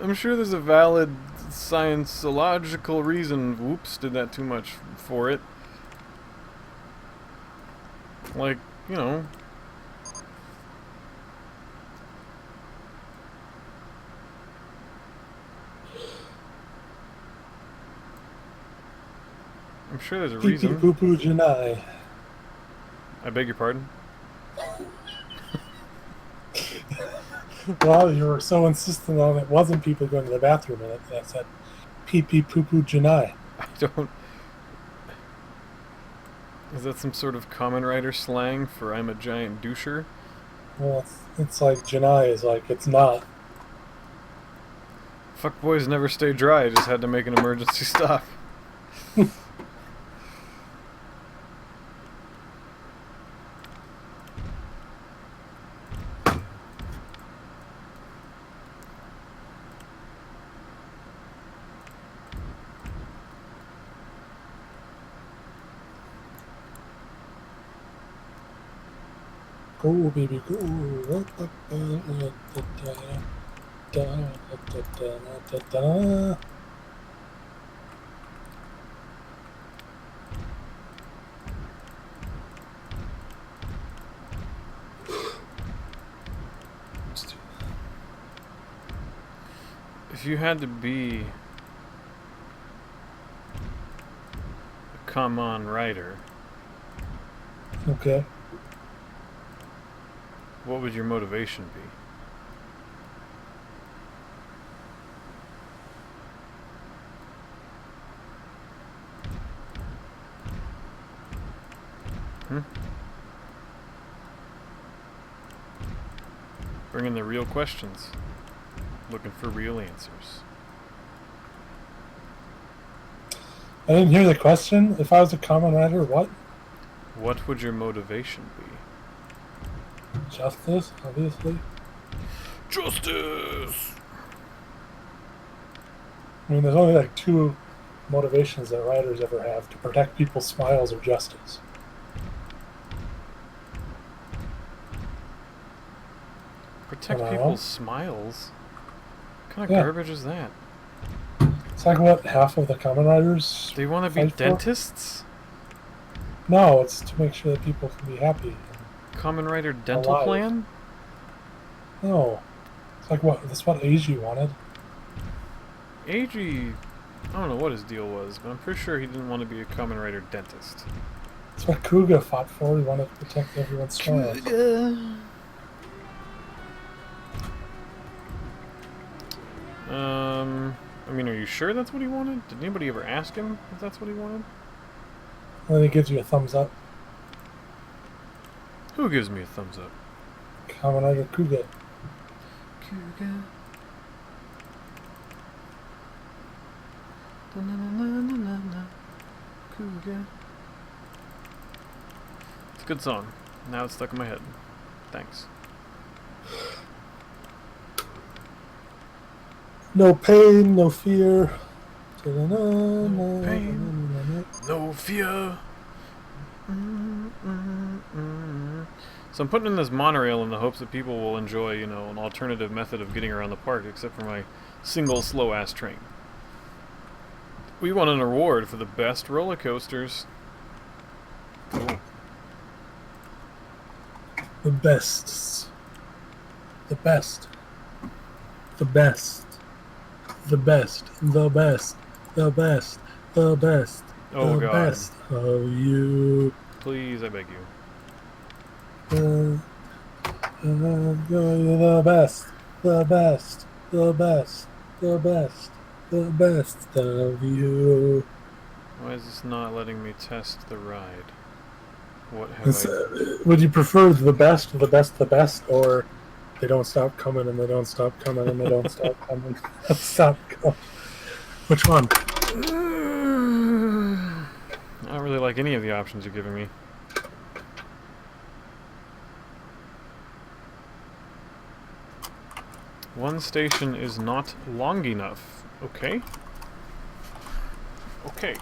I'm sure there's a valid science-logical reason. Whoops, did that too much for it. Like, you know. I'm sure there's a reason. Poo poo Janai. I beg your pardon? Well, you were so insistent on it wasn't people going to the bathroom and I said pee pee poo poo Janai. I don't... Is that some sort of Common Rider slang for I'm a giant doucher? Well, it's like Janai is like it's not. Fuck boys never stay dry, I just had to make an emergency stop. Go, baby, go. If you had to be a Common Rider, Okay. what would your motivation be? Bringing the real questions. Looking for real answers. I didn't hear the question. If I was a Common Rider, what? What would your motivation be? Justice, obviously. Justice! I mean, there's only like two motivations that riders ever have: to protect people's smiles or justice. Protect Hello? people's smiles? What kind of Yeah. garbage is that? It's like what half of the Common Riders. Do you want to be fight for? dentists? No, it's to make sure that people can be happy. Common Rider dental Alive. plan? No, it's like what? That's what AG wanted. AG, I don't know what his deal was, but I'm pretty sure he didn't want to be a Common Rider dentist. That's what Kuga fought for. He wanted to protect everyone's smiles. I mean, are you sure that's what he wanted? Did anybody ever ask him if that's what he wanted? And then he gives you a thumbs up. Who gives me a thumbs up? Common Rider Kuga. Cougar. Da-na-na-na-na-na. Cougar. It's a good song. Now it's stuck in my head. Thanks. No pain, no fear. No pain. No fear. So I'm putting in this monorail in the hopes that people will enjoy, you know, an alternative method of getting around the park, except for my single slow-ass train. We won an award for the best roller coasters. Cool. The best. The best. The best. The best. The best. The best. The best. Oh, the God. best of you. Please, I beg you. The best. The best. The best. The best. The best of you. Why is this not letting me test the ride? What have It's, I... would you prefer the best, the best, the best, or they don't stop coming and they don't stop coming and they don't stop coming? Stop coming. Which one? I don't really like any of the options you're giving me. One station is not long enough. Okay. Okay.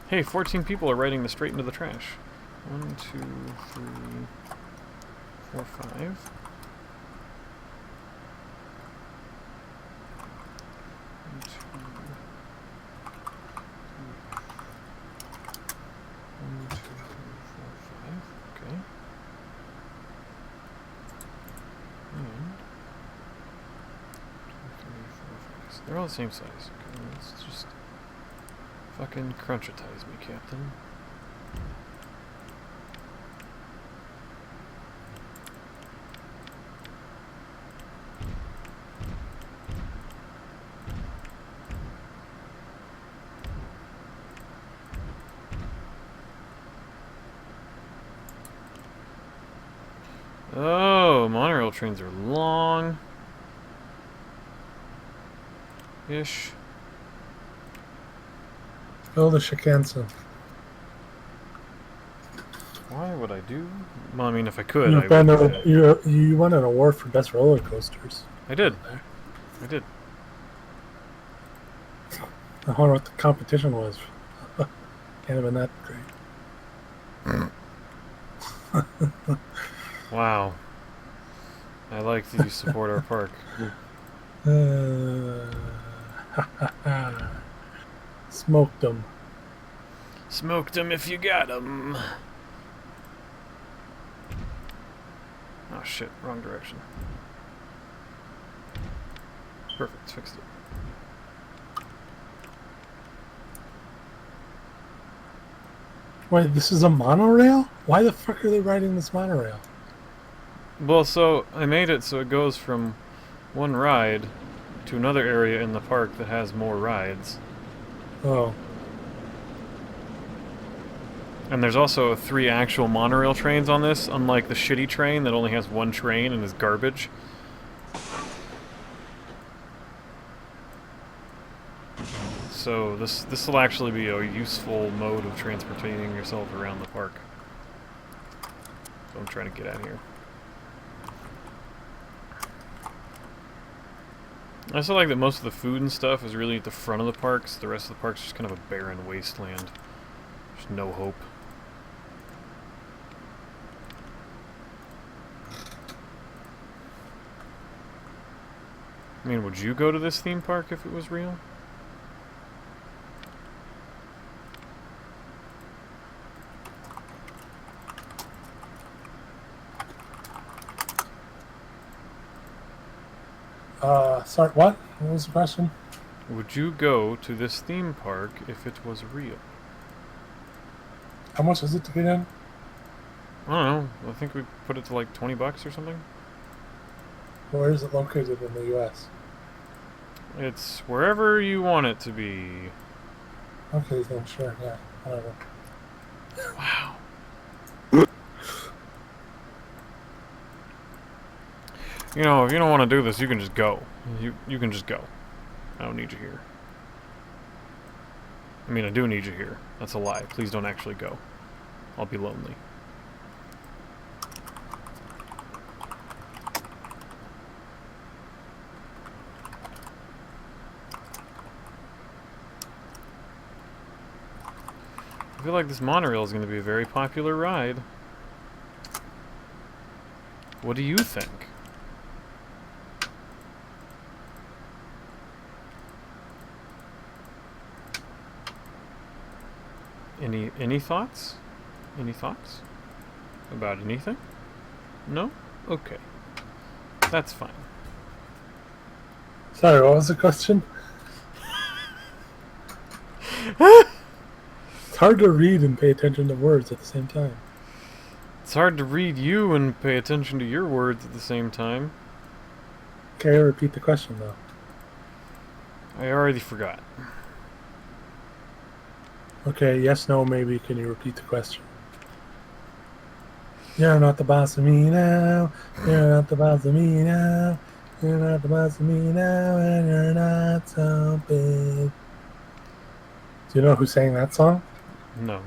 Hey, 14 people are riding this straight into the trash. 1, 2, 3, 4, 5. 1, 2, 1, 2, 3, 4, 5. Okay. And 2, 3, 4, 5. They're all the same size. Okay, let's just fucking crunchitize me, Captain. Oh, monorail trains are long. Ish. Oh, the Shikansen. Why would I do? Well, I mean, if I could, You I would. you won an award for best roller coasters. I did. I did. I wonder what the competition was. Can't have been that great. Wow. I like that you support our park. Smoked them. Smoked 'em if you got 'em. Oh shit, wrong direction. Perfect, fixed it. Wait, this is a monorail? Why the fuck are they riding this monorail? Well, so I made it so it goes from one ride to another area in the park that has more rides. Oh. And there's also 3 actual monorail trains on this, unlike the shitty train that only has 1 train and is garbage. So this will actually be a useful mode of transporting yourself around the park. So I'm trying to get out of here. I also like that most of the food and stuff is really at the front of the parks. The rest of the park's just kind of a barren wasteland. There's no hope. I mean, would you go to this theme park if it was real? Sorry, what? What was the question? Would you go to this theme park if it was real? How much is it to get in? I don't know. I think we put it to like $20 or something. Where is it located in the U.S.? It's wherever you want it to be. Okay, then sure, yeah, whatever. Wow. You know, if you don't want to do this, you can just go. You can just go. I don't need you here. I mean, I do need you here. That's a lie. Please don't actually go. I'll be lonely. I feel like this monorail is going to be a very popular ride. What do you think? Any thoughts? Any thoughts? About anything? No? Okay. That's fine. Sorry, what was the question? It's hard to read and pay attention to words at the same time. It's hard to read you and pay attention to your words at the same time. Okay, repeat the question though. I already forgot. Okay, yes, no, maybe. Can you repeat the question? You're not the boss of me now. You're not the boss of me now. You're not the boss of me now, and you're not so big. Do you know who sang that song? No.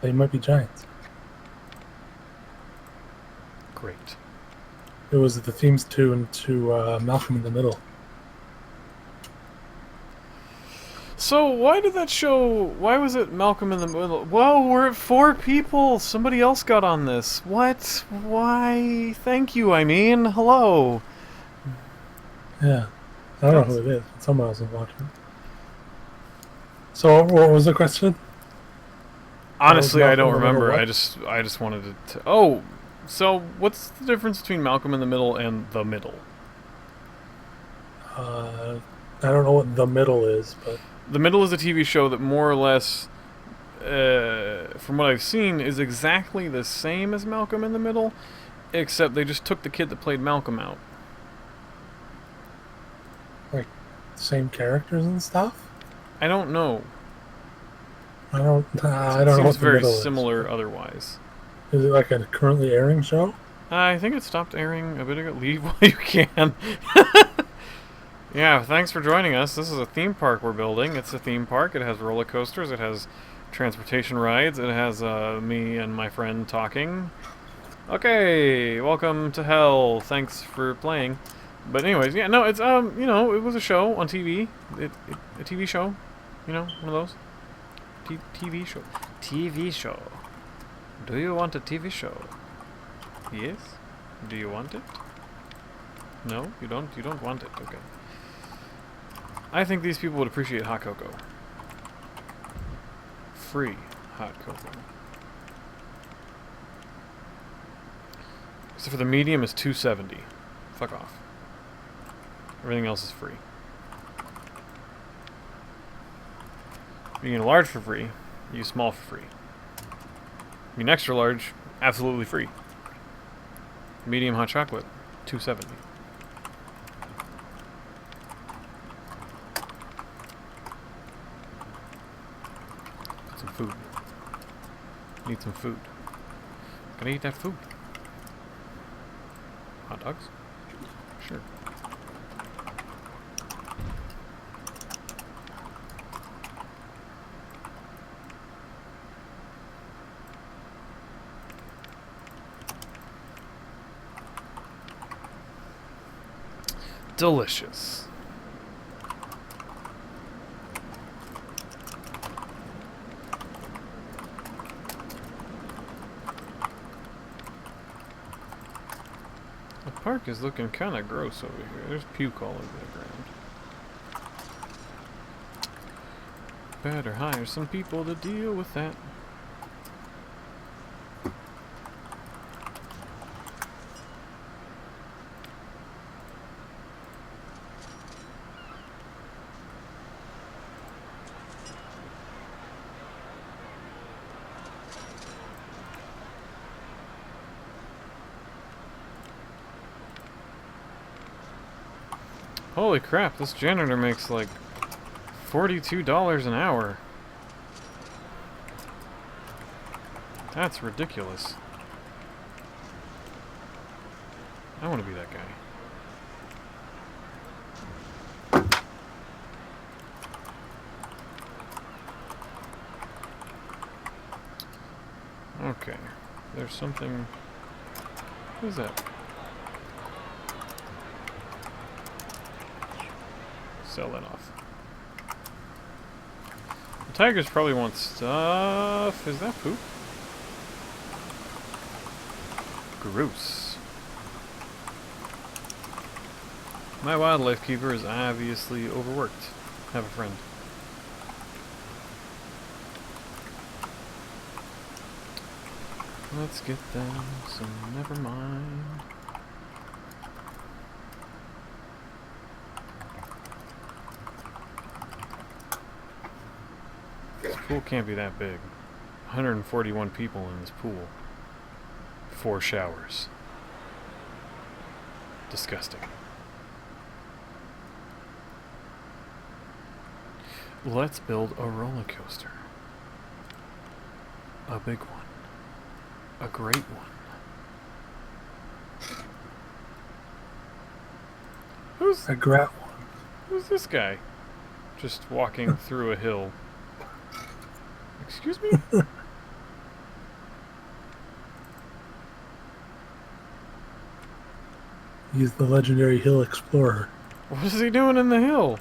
They Might Be Giants. Great. It was the themes to Malcolm in the Middle. So why did that show? Why was it Malcolm in the Middle? Whoa, we're at 4 people. Somebody else got on this. What? Why? Thank you. I mean, hello. Yeah, I don't know who it is. But someone else is watching. So what was the question? Honestly, I don't Malcolm in the Middle remember. what? I just wanted to. Oh, so what's the difference between Malcolm in the Middle and The Middle? I don't know what The Middle is, but The Middle is a TV show that more or less, from what I've seen, is exactly the same as Malcolm in the Middle, except they just took the kid that played Malcolm out. like same characters and stuff. I don't know. I don't It know seems what The very Middle similar otherwise. Is it like a currently airing show? I think it stopped airing a bit ago. Leave while you can. Yeah, thanks for joining us. This is a theme park we're building. It's a theme park. It has roller coasters. It has transportation rides. It has me and my friend talking. Okay, welcome to hell. Thanks for playing. But anyways, yeah, no, it's you know, it was a show on TV. A TV show, you know, one of those. TV show. TV show. Do you want a TV show? Yes. Do you want it? No, you don't. You don't want it. Okay. I think these people would appreciate hot cocoa. Free hot cocoa. Except for the medium is $2.70. Fuck off. Everything else is free. You get a large for free. You get small for free. You get an extra large, absolutely free. Medium hot chocolate, $2.70. Some food. Need some food. Gotta eat that food. Hot dogs? Sure. Delicious. The park is looking kind of gross over here. There's puke all over the ground. Better hire some people to deal with that. Holy crap, this janitor makes like $42 an hour. That's ridiculous. I want to be that guy. Okay. There's something... What is that? Sell that off. The tigers probably want stuff. Is that poop? Gross. My wildlife keeper is obviously overworked. Have a friend. Let's get them some never mind. This pool can't be that big. 141 people in this pool. 4 showers. Disgusting. Let's build a roller coaster. A big one. A great one. Who's A grat one. Who's this guy? Just walking through a hill. Excuse me? He's the legendary hill explorer. What is he doing in the hill?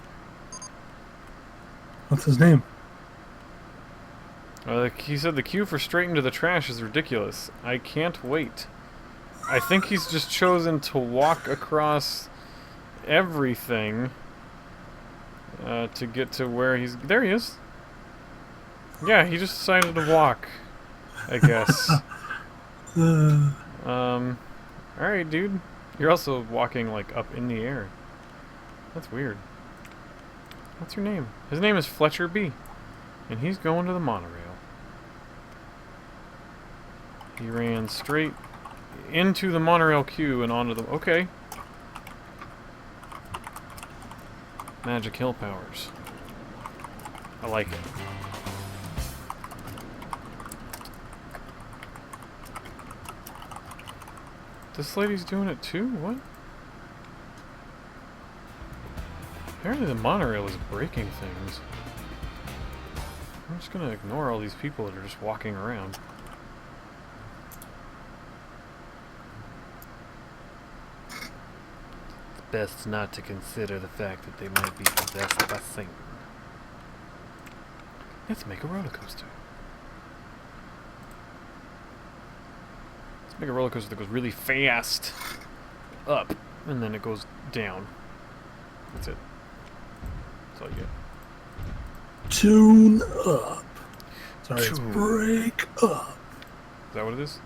What's his name? He said the queue for straight into the trash is ridiculous. I can't wait. I think he's just chosen to walk across everything to get to where he's... There he is. Yeah, he just decided to walk, I guess. Alright, dude. You're also walking, like, up in the air. That's weird. What's your name? His name is Fletcher B. And he's going to the monorail. He ran straight into the monorail queue and onto the... Okay. Magic hill powers. I like it. This lady's doing it too? What? Apparently the monorail is breaking things. I'm just gonna ignore all these people that are just walking around. It's best not to consider the fact that they might be possessed by Satan. Let's make a roller coaster. Let's make a roller coaster that goes really fast up, and then it goes down. That's it. That's all you get. Tune up. Sorry, it's Tune. break up. Is that what it is?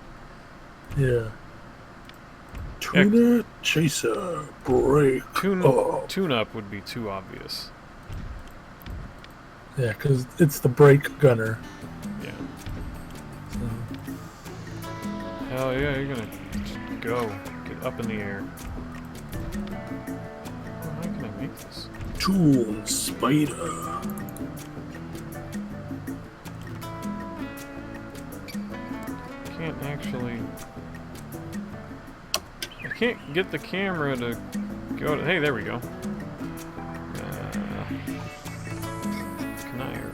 Yeah. Tuna chaser, break up. Tune up would be too obvious. Yeah, because it's the brake gunner. Yeah. So. Hell yeah, you're gonna just go. Get up in the air. Oh, how can I make this? Tune spider. Can't actually... I can't get the camera to go to... Hey, there we go. Connier.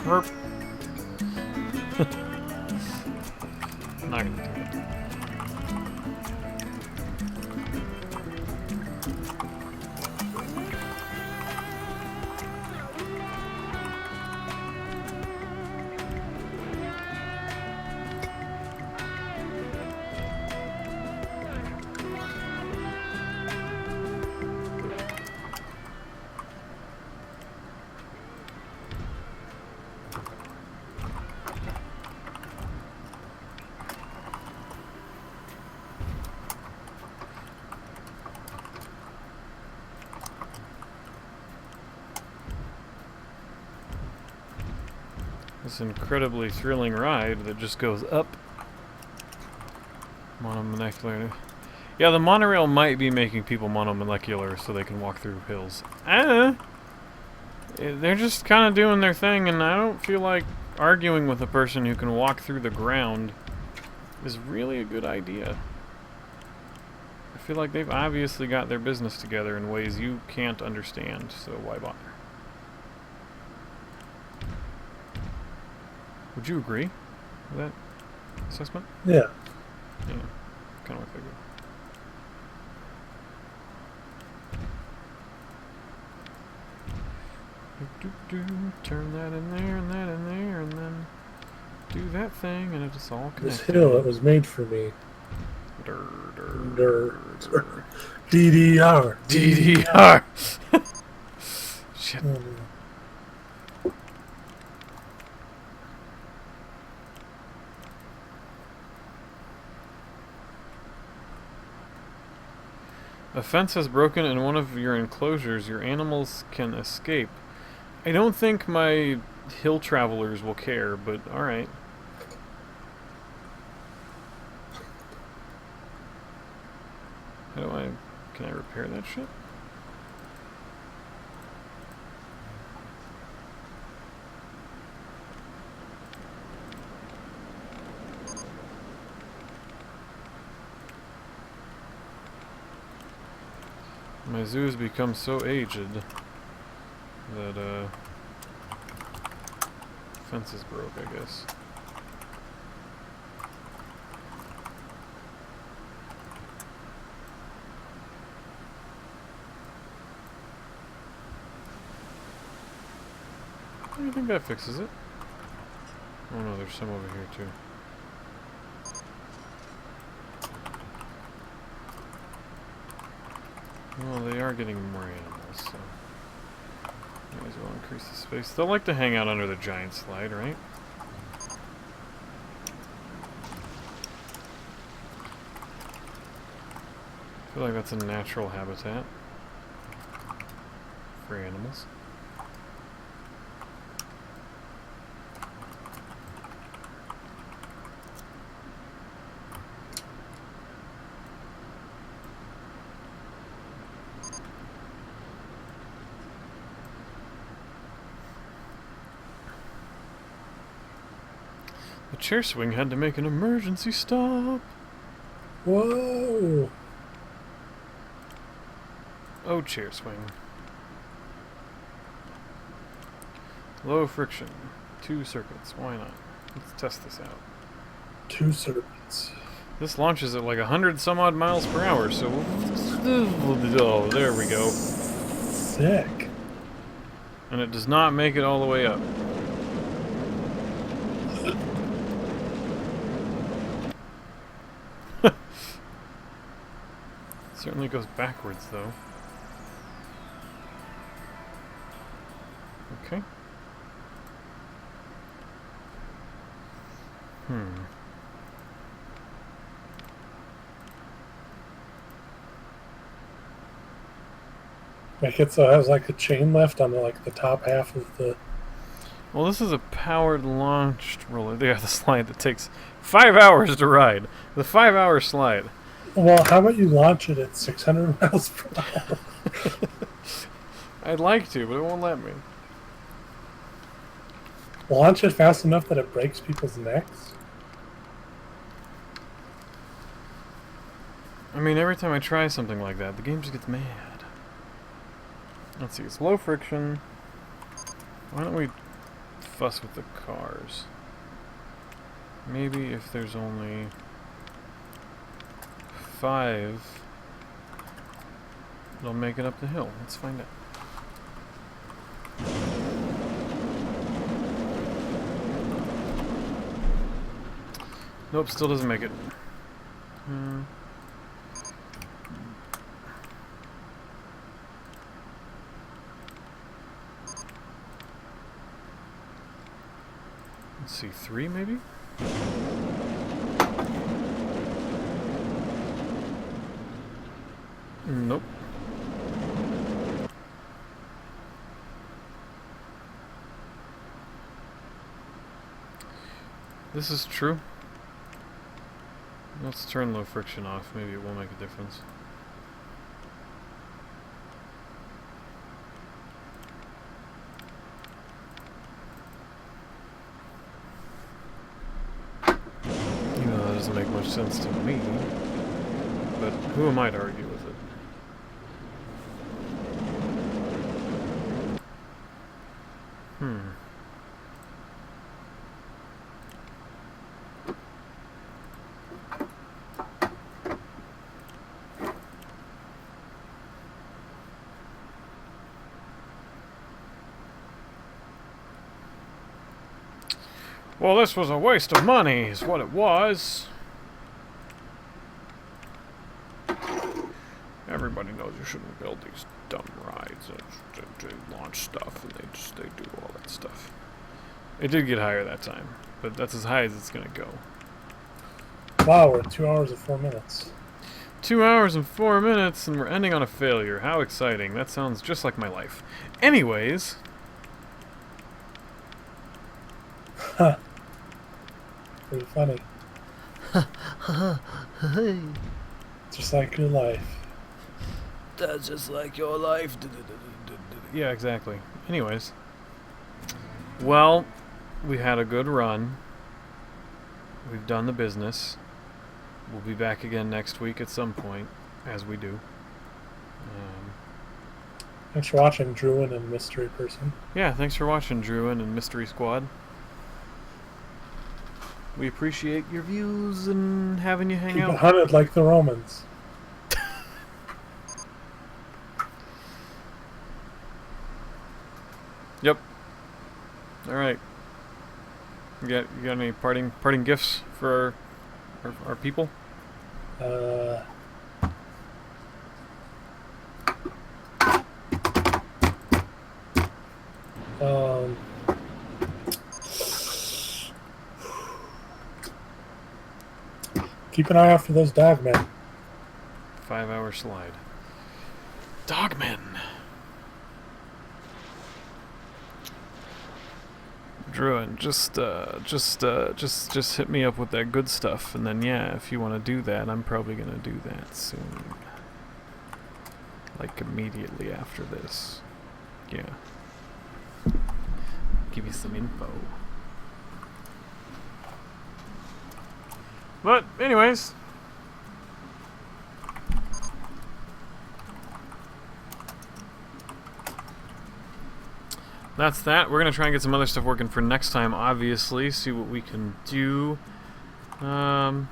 Herp. Not gonna do it. This incredibly thrilling ride that just goes up. Monomolecular. Yeah, the monorail might be making people monomolecular so they can walk through hills. They're just kind of doing their thing, and I don't feel like arguing with a person who can walk through the ground is really a good idea. I feel like they've obviously got their business together in ways you can't understand, so why bother? Would you agree with that assessment? Yeah. Yeah, kind of what I figured. Turn that in there and that in there, and then do that thing, and it's all This connected. hill, it was made for me. DDR. DDR. DDR. Shit. A fence has broken in one of your enclosures. Your animals can escape. I don't think my hill travelers will care, but alright. How do I... Can I repair that shit? My zoo has become so aged that, fence is broke, I guess. I think that fixes it. Oh no, there's some over here too. Well, they are getting more animals, so might as well increase the space. They'll like to hang out under the giant slide, right? I feel like that's a natural habitat for animals. The chair swing had to make an emergency stop. Whoa! Oh, chair swing. Low friction. 2 circuits. Why not? Let's test this out. 2 serpents. This launches at like 100 some odd miles per hour, so oh, there we go. Sick. And it does not make it all the way up. Certainly goes backwards, though. Okay. Like it has like a chain left on the top half of the. Well, this is a powered launched roller. Yeah, the slide that takes 5 hours to ride. The 5-hour slide. Well, how about you launch it at 600 miles per hour? I'd like to, but it won't let me. Launch it fast enough that it breaks people's necks? I mean, every time I try something like that, the game just gets mad. Let's see, it's low friction. Why don't we fuss with the cars? Maybe if there's only 5, it'll make it up the hill. Let's find out. Nope, still doesn't make it. Let's see, 3 maybe? Nope. This is true. Let's turn low friction off. Maybe it will make a difference. Even though that doesn't make much sense to me. But who am I to argue with it? Well, this was a waste of money, is what it was. Everybody knows you shouldn't build these dumb rides. They launch stuff, and they do all that stuff. It did get higher that time, but that's as high as it's gonna go. Wow, we're at 2 hours and 4 minutes. 2 hours and 4 minutes, and we're ending on a failure. How exciting. That sounds just like my life. Anyways. Huh. Pretty funny. Just like your life. That's just like your life. Yeah, exactly. Anyways. Well, we had a good run. We've done the business. We'll be back again next week at some point, as we do. Thanks for watching, Druin and Mystery Person. Yeah, thanks for watching, Druin and Mystery Squad. We appreciate your views and having you hang Keep it out. hunted like the Romans. Yep. All right. You got any parting gifts for our people? Keep an eye out for those dogmen. 5-hour slide. Dogmen. Druin, just hit me up with that good stuff, and then yeah, if you want to do that, I'm probably gonna do that soon. Like immediately after this. Yeah. Give you some info. But anyways. That's that. We're going to try and get some other stuff working for next time, obviously. See what we can do. Yeah.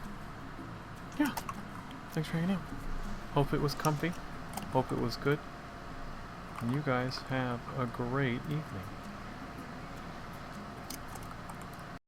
Thanks for hanging out. Hope it was comfy. Hope it was good. And you guys have a great evening.